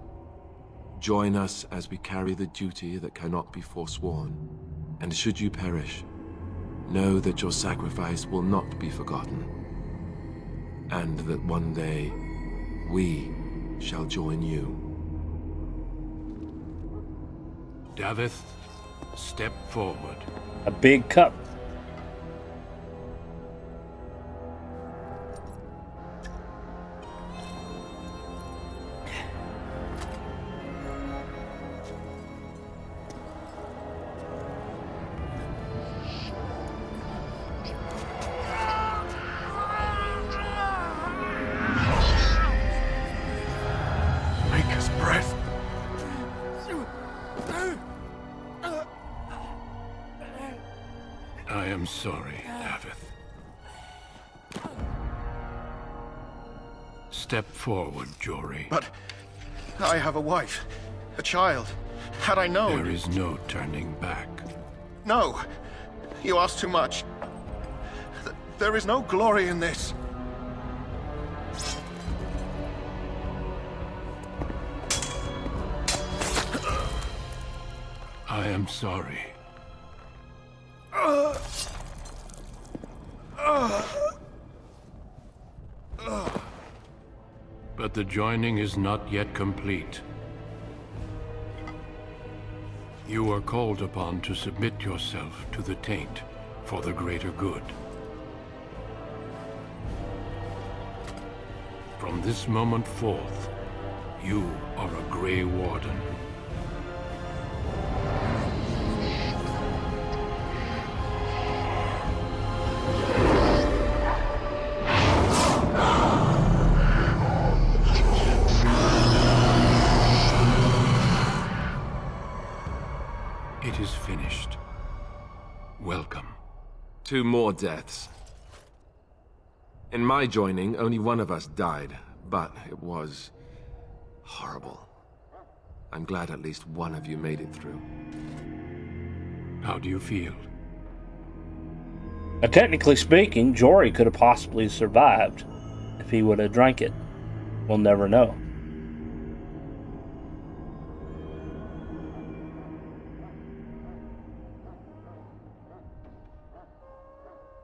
Join us as we carry the duty that cannot be forsworn. And should you perish, know that your sacrifice will not be forgotten. And that one day, we shall join you. Davith, step forward. A big cup. I am sorry, Davith. Step forward, Jory. But I have a wife, a child. Had I known... There is no turning back. No! You ask too much. There is no glory in this. I am sorry. But the joining is not yet complete. You are called upon to submit yourself to the taint for the greater good. From this moment forth, you are a Grey Warden. 2 more deaths. In my joining, only one of us died, but it was horrible. I'm glad at least one of you made it through. How do you feel? Technically speaking, Jory could have possibly survived if he would have drank it. We'll never know.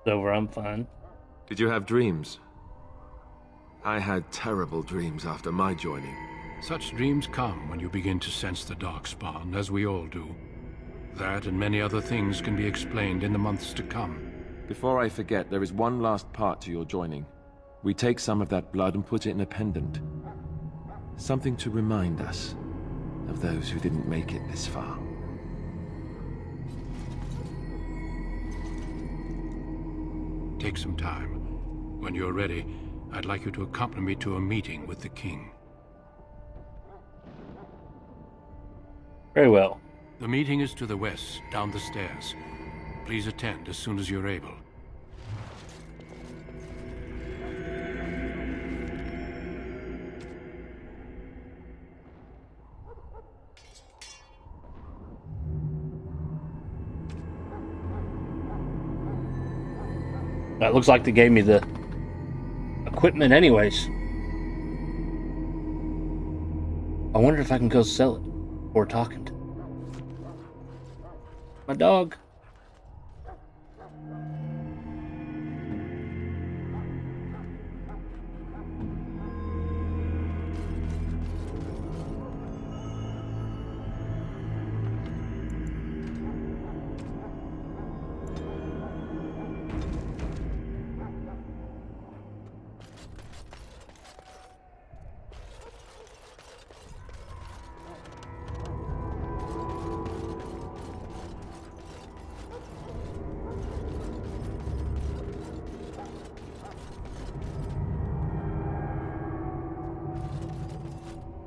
It's over, I'm fine. Did you have dreams? I had terrible dreams after my joining. Such dreams come when you begin to sense the Darkspawn, as we all do. That and many other things can be explained in the months to come. Before I forget, there is one last part to your joining. We take some of that blood and put it in a pendant. Something to remind us of those who didn't make it this far. Take some time. When you're ready, I'd like you to accompany me to a meeting with the king. Very well. The meeting is to the west, down the stairs. Please attend as soon as you're able. That looks like they gave me the equipment anyways. I wonder if I can go sell it before talking to my dog.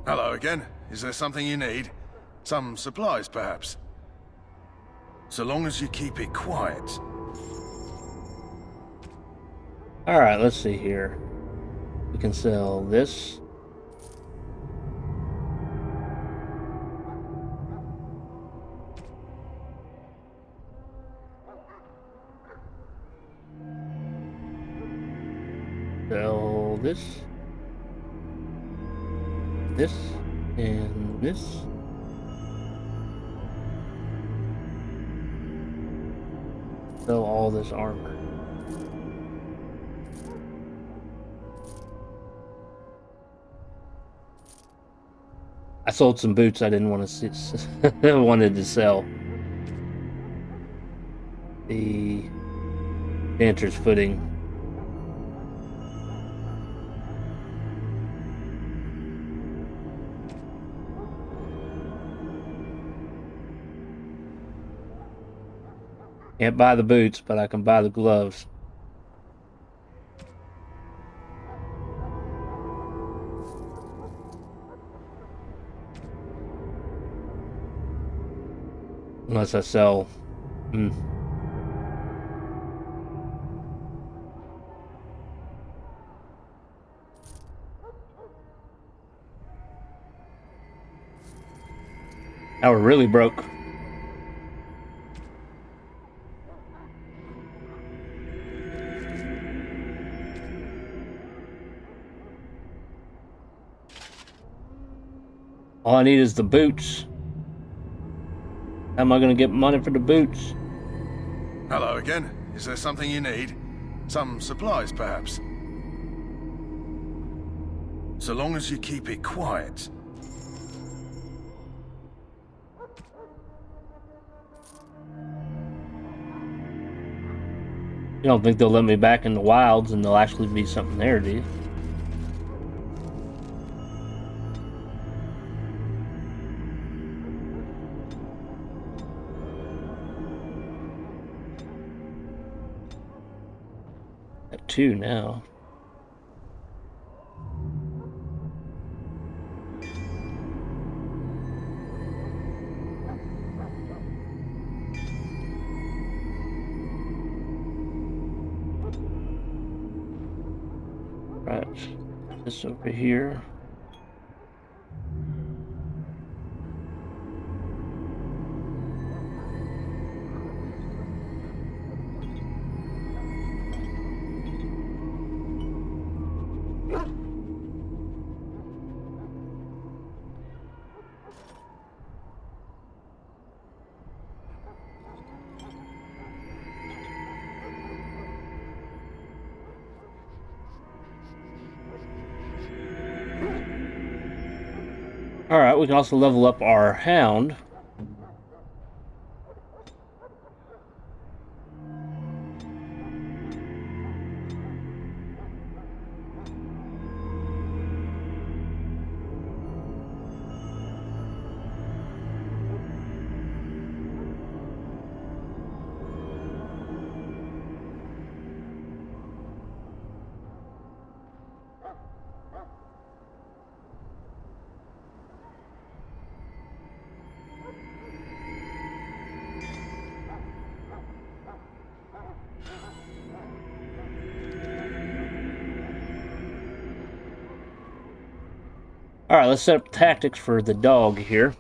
Hello again. Is there something you need? Some supplies, perhaps? So long as you keep it quiet. Alright, let's see here. We can sell this. Sell this. This and this. Sell all this armor. I sold some boots I didn't want to wanted to sell. The Dancer's footing. Can't buy the boots, but I can buy the gloves. Unless I sell... Now we're really broke. All I need is the boots. How am I going to get money for the boots? Hello again. Is there something you need? Some supplies, perhaps? So long as you keep it quiet. You don't think they'll let me back in the wilds and there'll actually be something there, do you? Got 2 now. This over here. Alright, we can also level up our hound. Alright, let's set up tactics for the dog here.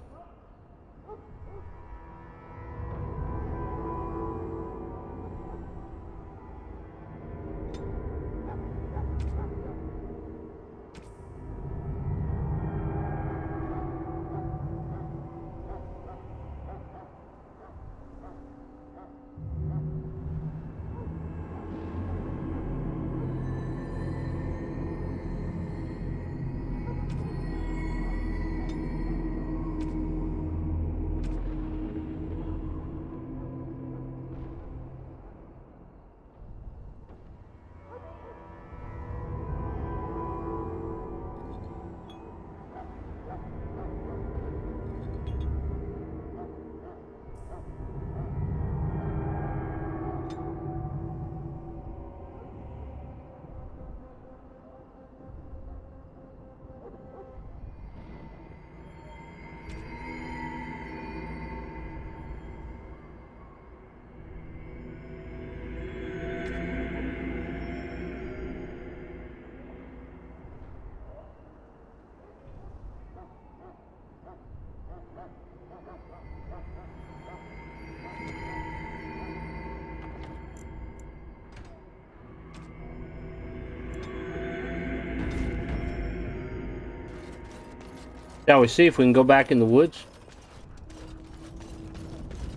Shall we see if we can go back in the woods?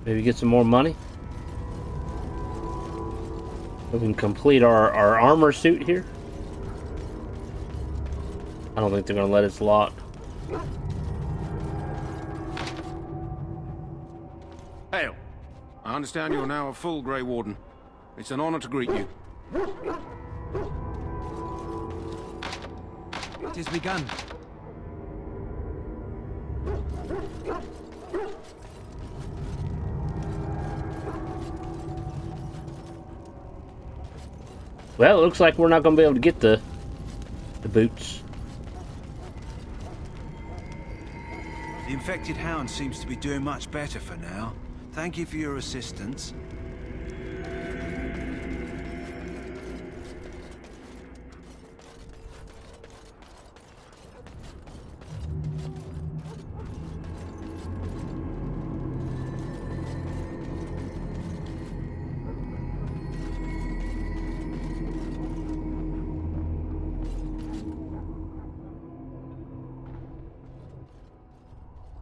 Maybe get some more money? We can complete our armor suit here. I don't think they're going to let us lot. Hail! I understand you're now a full Grey Warden. It's an honor to greet you. It has begun. Well, it looks like we're not going to be able to get the boots. The infected hound seems to be doing much better for now. Thank you for your assistance.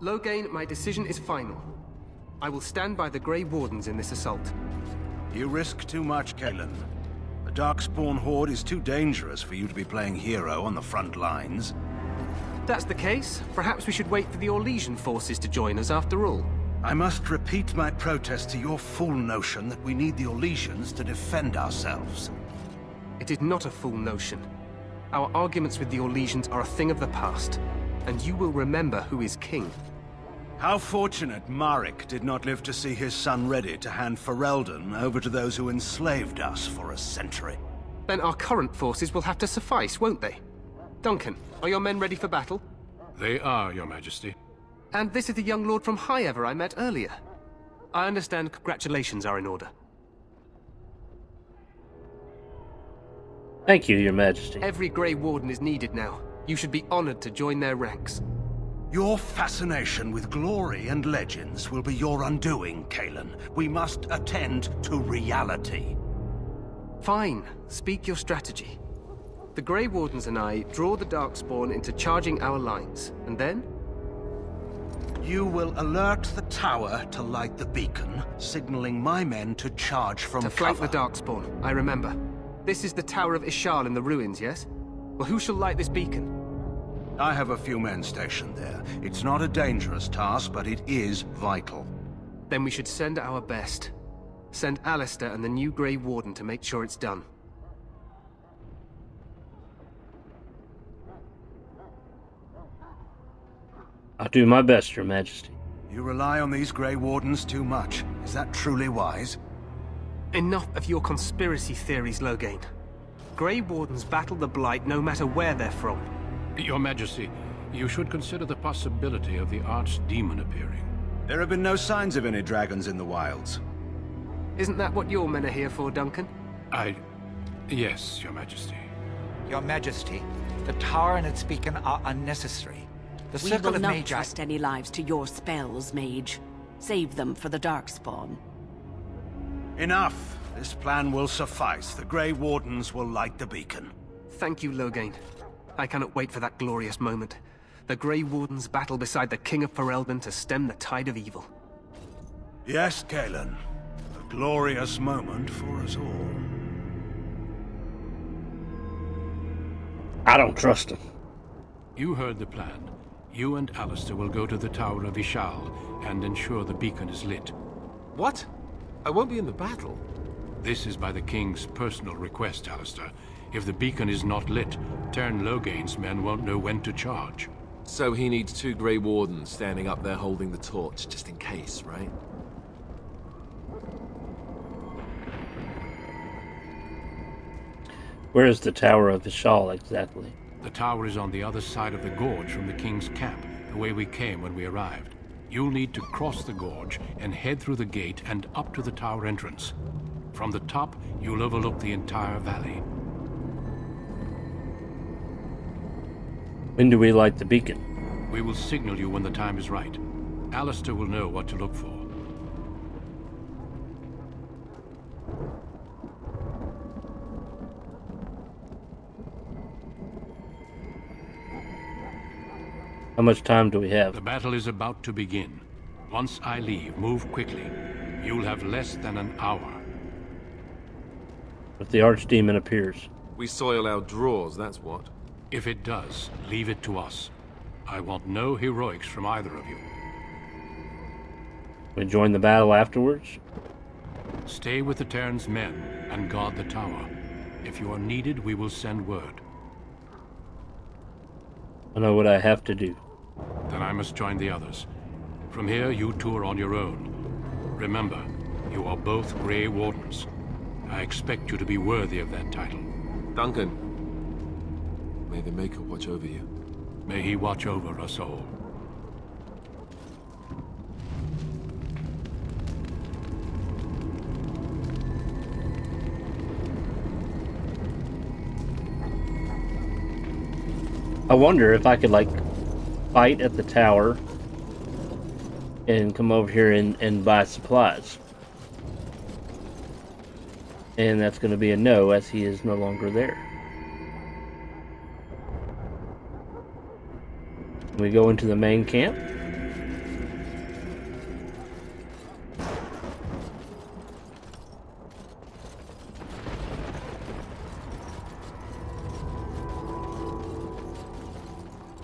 Loghain, my decision is final. I will stand by the Grey Wardens in this assault. You risk too much, Caitlin. The Darkspawn horde is too dangerous for you to be playing hero on the front lines. That's the case. Perhaps we should wait for the Orlesian forces to join us after all. I must repeat my protest to your fool notion that we need the Orlesians to defend ourselves. It is not a fool notion. Our arguments with the Orlesians are a thing of the past, and you will remember who is king. How fortunate Marek did not live to see his son ready to hand Ferelden over to those who enslaved us for a century. Then our current forces will have to suffice, won't they? Duncan, are your men ready for battle? They are, Your Majesty. And this is the young lord from Highever I met earlier. I understand congratulations are in order. Thank you, Your Majesty. Every Grey Warden is needed now. You should be honored to join their ranks. Your fascination with glory and legends will be your undoing, Cailan. We must attend to reality. Fine. Speak your strategy. The Grey Wardens and I draw the Darkspawn into charging our lines, and then? You will alert the tower to light the beacon, signaling my men to charge from To flank cover. the Darkspawn, I remember. This is the Tower of Ishal in the ruins, yes? Well, who shall light this beacon? I have a few men stationed there. It's not a dangerous task, but it is vital. Then we should send our best. Send Alistair and the new Grey Warden to make sure it's done. I'll do my best, Your Majesty. You rely on these Grey Wardens too much. Is that truly wise? Enough of your conspiracy theories, Loghain. Grey Wardens battle the Blight no matter where they're from. Your Majesty, you should consider the possibility of the archdemon appearing. There have been no signs of any dragons in the wilds. Isn't that what your men are here for, Duncan? Yes, Your Majesty. Your Majesty, the tower and its beacon are unnecessary. The We circle will of not Magi... trust any lives to your spells, mage. Save them for the Darkspawn. Enough! This plan will suffice. The Grey Wardens will light the beacon. Thank you, Loghain. I cannot wait for that glorious moment. The Grey Wardens battle beside the King of Ferelden to stem the tide of evil. Yes, Cailan. A glorious moment for us all. I don't trust him. You heard the plan. You and Alistair will go to the Tower of Ishal and ensure the beacon is lit. What? I won't be in the battle. This is by the King's personal request, Alistair. If the beacon is not lit, Tern Loghain's men won't know when to charge. So he needs 2 Grey Wardens standing up there holding the torch, just in case, right? Where is the Tower of Ishal exactly? The tower is on the other side of the gorge from the King's camp, the way we came when we arrived. You'll need to cross the gorge and head through the gate and up to the tower entrance. From the top, you'll overlook the entire valley. When do we light the beacon? We will signal you when the time is right. Alistair will know what to look for. How much time do we have? The battle is about to begin. Once I leave, move quickly. You'll have less than an hour. If the archdemon appears. We soil our drawers, that's what. If it does, leave it to us. I want no heroics from either of you. We join the battle afterwards? Stay with the Terran's men and guard the tower. If you are needed, we will send word. I know what I have to do. Then I must join the others. From here, you two are on your own. Remember, you are both Grey Wardens. I expect you to be worthy of that title. Duncan, may the Maker watch over you. May he watch over us all. I wonder if I could, like, fight at the tower and come over here and buy supplies. And that's going to be a no, as he is no longer there. We go into the main camp.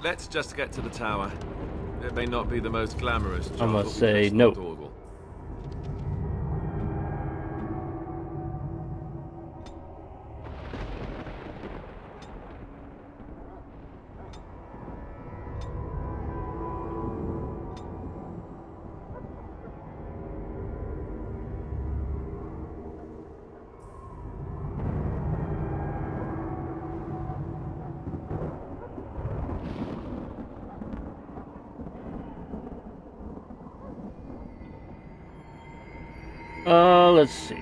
Let's just get to the tower. It may not be the most glamorous job, I but must we say trust no. Dorgal. Let's see.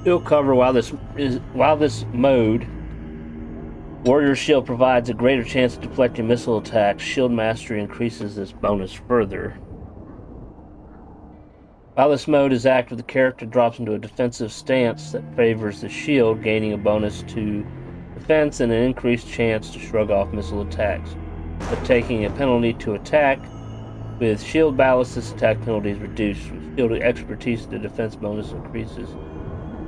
Shield cover while this mode, Warrior Shield provides a greater chance of deflecting missile attacks. Shield Mastery increases this bonus further. While this mode is active, the character drops into a defensive stance that favors the shield, gaining a bonus to defense and an increased chance to shrug off missile attacks, but taking a penalty to attack. With shield ballast, this attack penalty is reduced. With shield expertise, the defense bonus increases.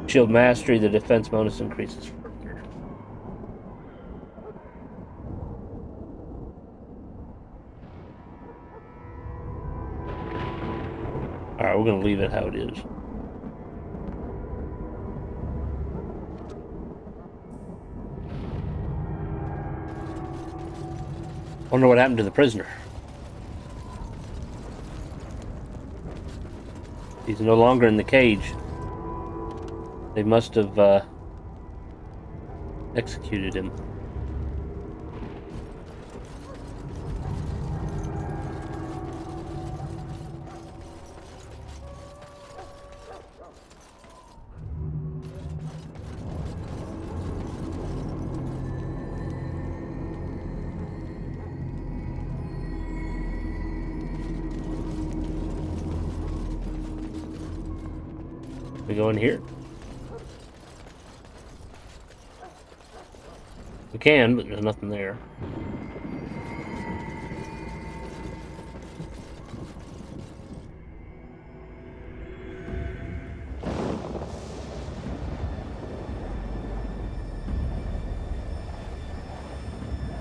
Shield mastery, the defense bonus increases further. Alright, we're going to leave it how it is. Wonder what happened to the prisoner. He's no longer in the cage. They must have executed him. We go in here? We can, but there's nothing there.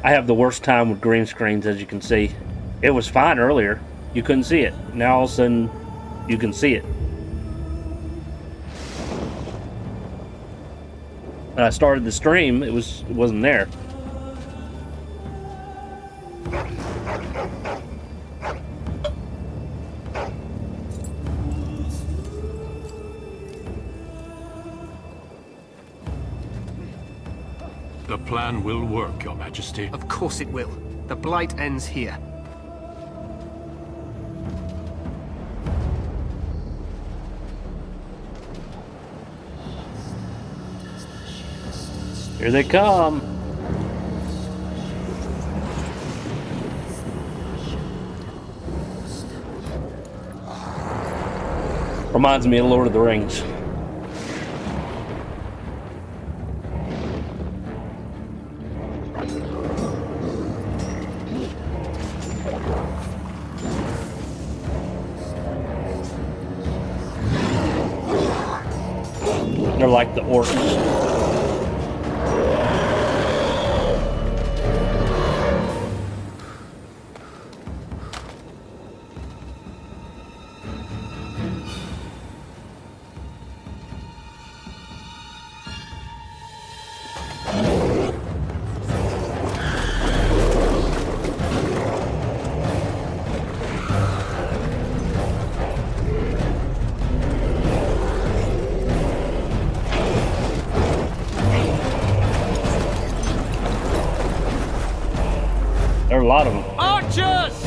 I have the worst time with green screens, as you can see. It was fine earlier. You couldn't see it. Now all of a sudden, you can see it. When I started the stream, it wasn't there. The plan will work, Your Majesty. Of course it will. The Blight ends here. Here they come. Reminds me of Lord of the Rings. They're like the orcs. There are a lot of them. Archers!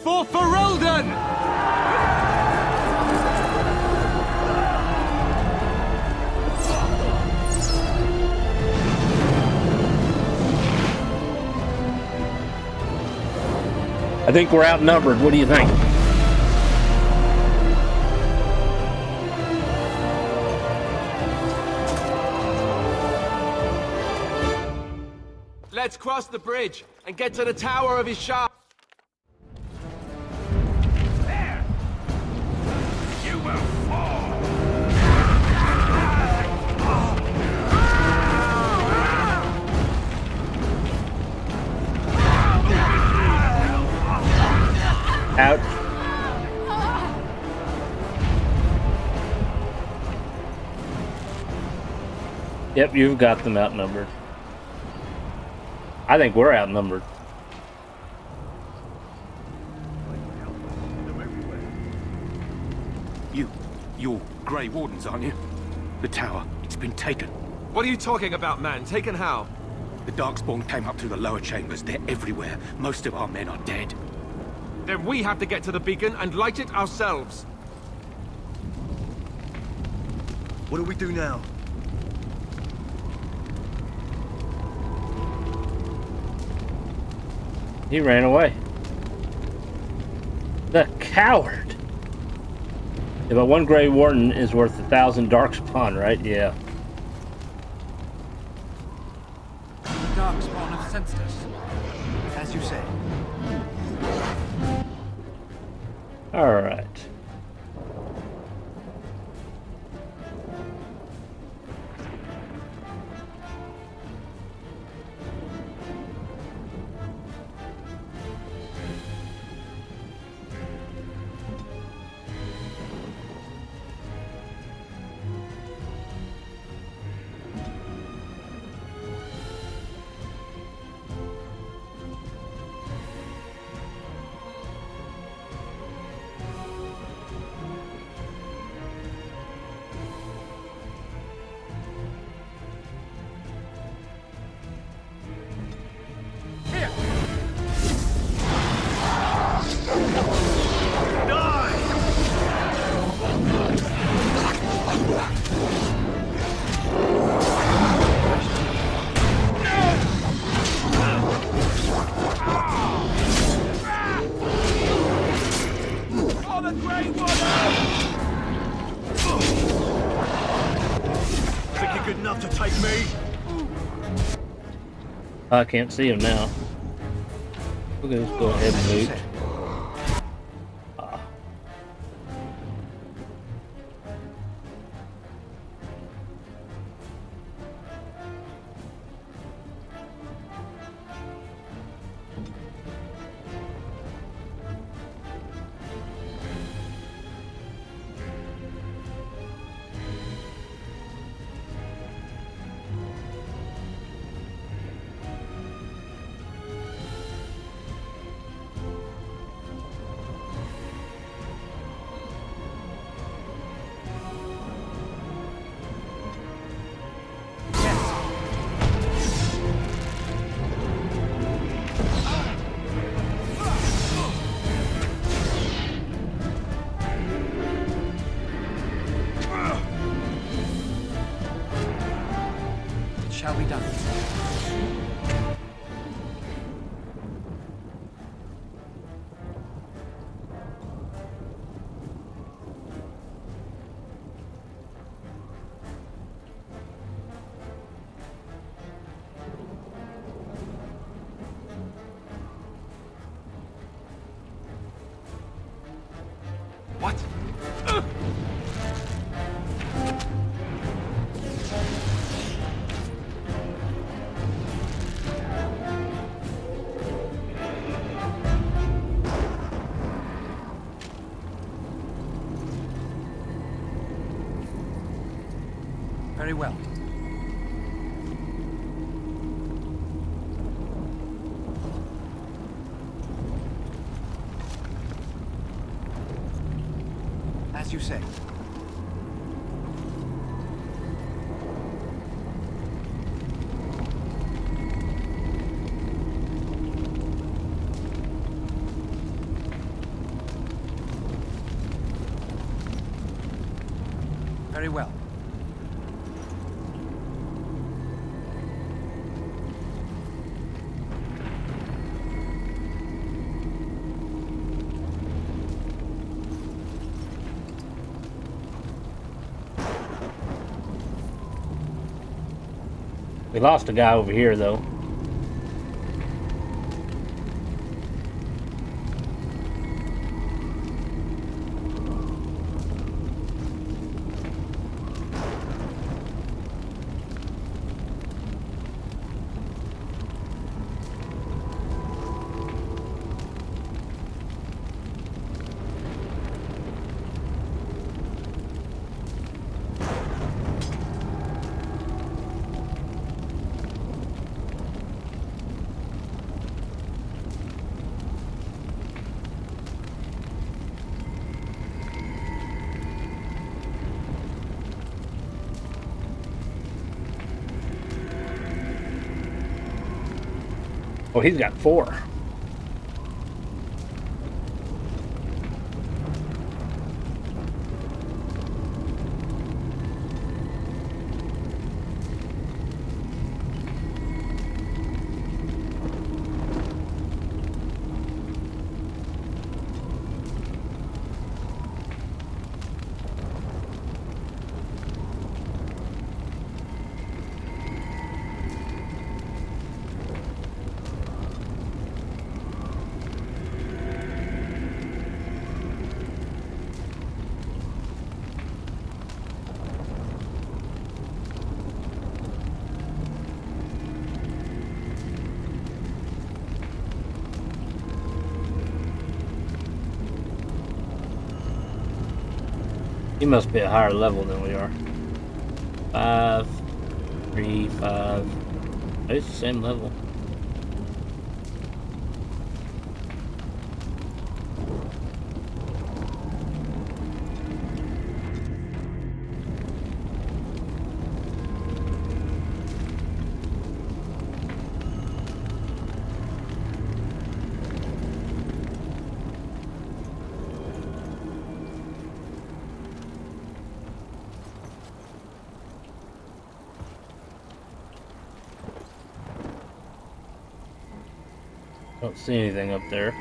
For Ferelden! I think we're outnumbered. What do you think? Let's cross the bridge and get to the tower of his shop. You will fall. Out. Yep, you've got them outnumbered. I think we're outnumbered. You're Grey Wardens, aren't you? The tower, it's been taken. What are you talking about, man? Taken how? The Darkspawn came up through the lower chambers. They're everywhere. Most of our men are dead. Then we have to get to the beacon and light it ourselves. What do we do now? He ran away. The coward! Yeah, but one Grey Warden is worth 1,000 Darkspawn, right? Yeah. The Darkspawn have sensed us. As you say. Alright. I can't see him now. Okay, let's go ahead and loot. Shall be done. What? Very well. As you say. Very well. We lost a guy over here, though. he's got 4. He must be a higher level than we are. 5, 3, 5. It's the same level. Don't see anything up there.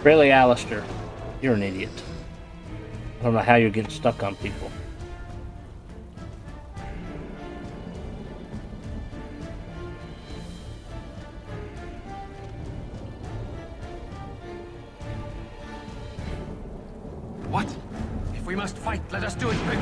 Really, Alistair, you're an idiot. I don't know how you're getting stuck on people. What? If we must fight, let us do it quick.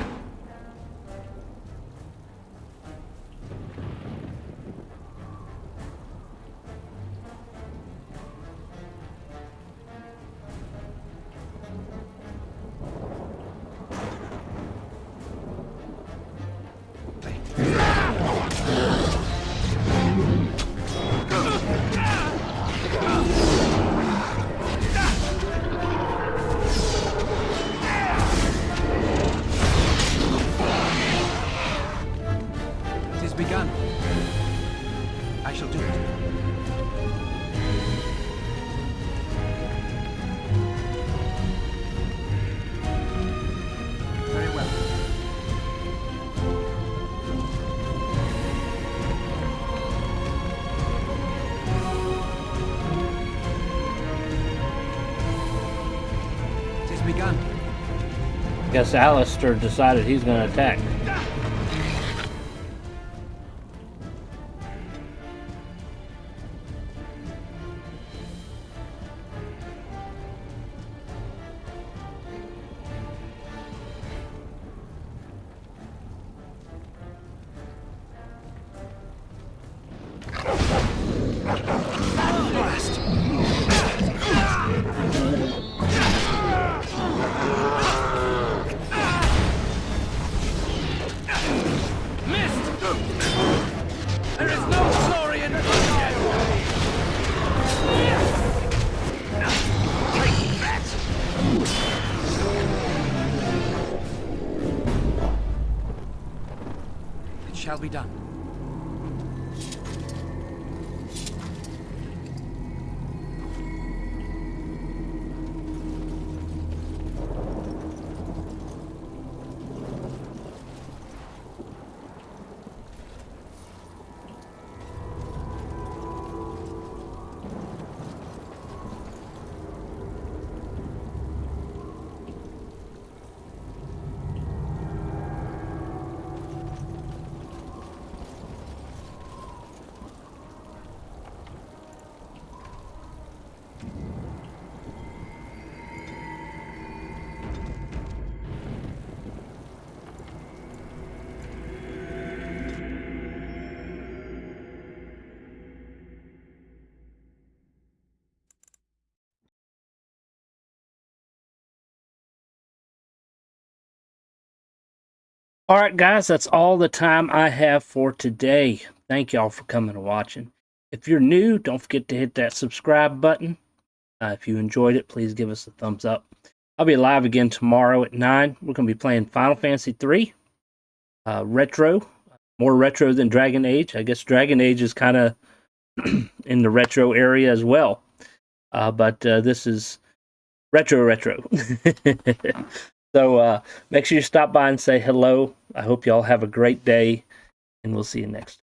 Guess Alistair decided he's going to attack. Shall be done. All right, guys, that's all the time I have for today. Thank y'all for coming and watching. If you're new, don't forget to hit that subscribe button. If you enjoyed it, please give us a thumbs up. I'll be live again tomorrow at 9. We're going to be playing Final Fantasy 3. Retro. More retro than Dragon Age. I guess Dragon Age is kind of in the retro area as well. But this is retro. So make sure you stop by and say hello. I hope y'all have a great day, and we'll see you next time.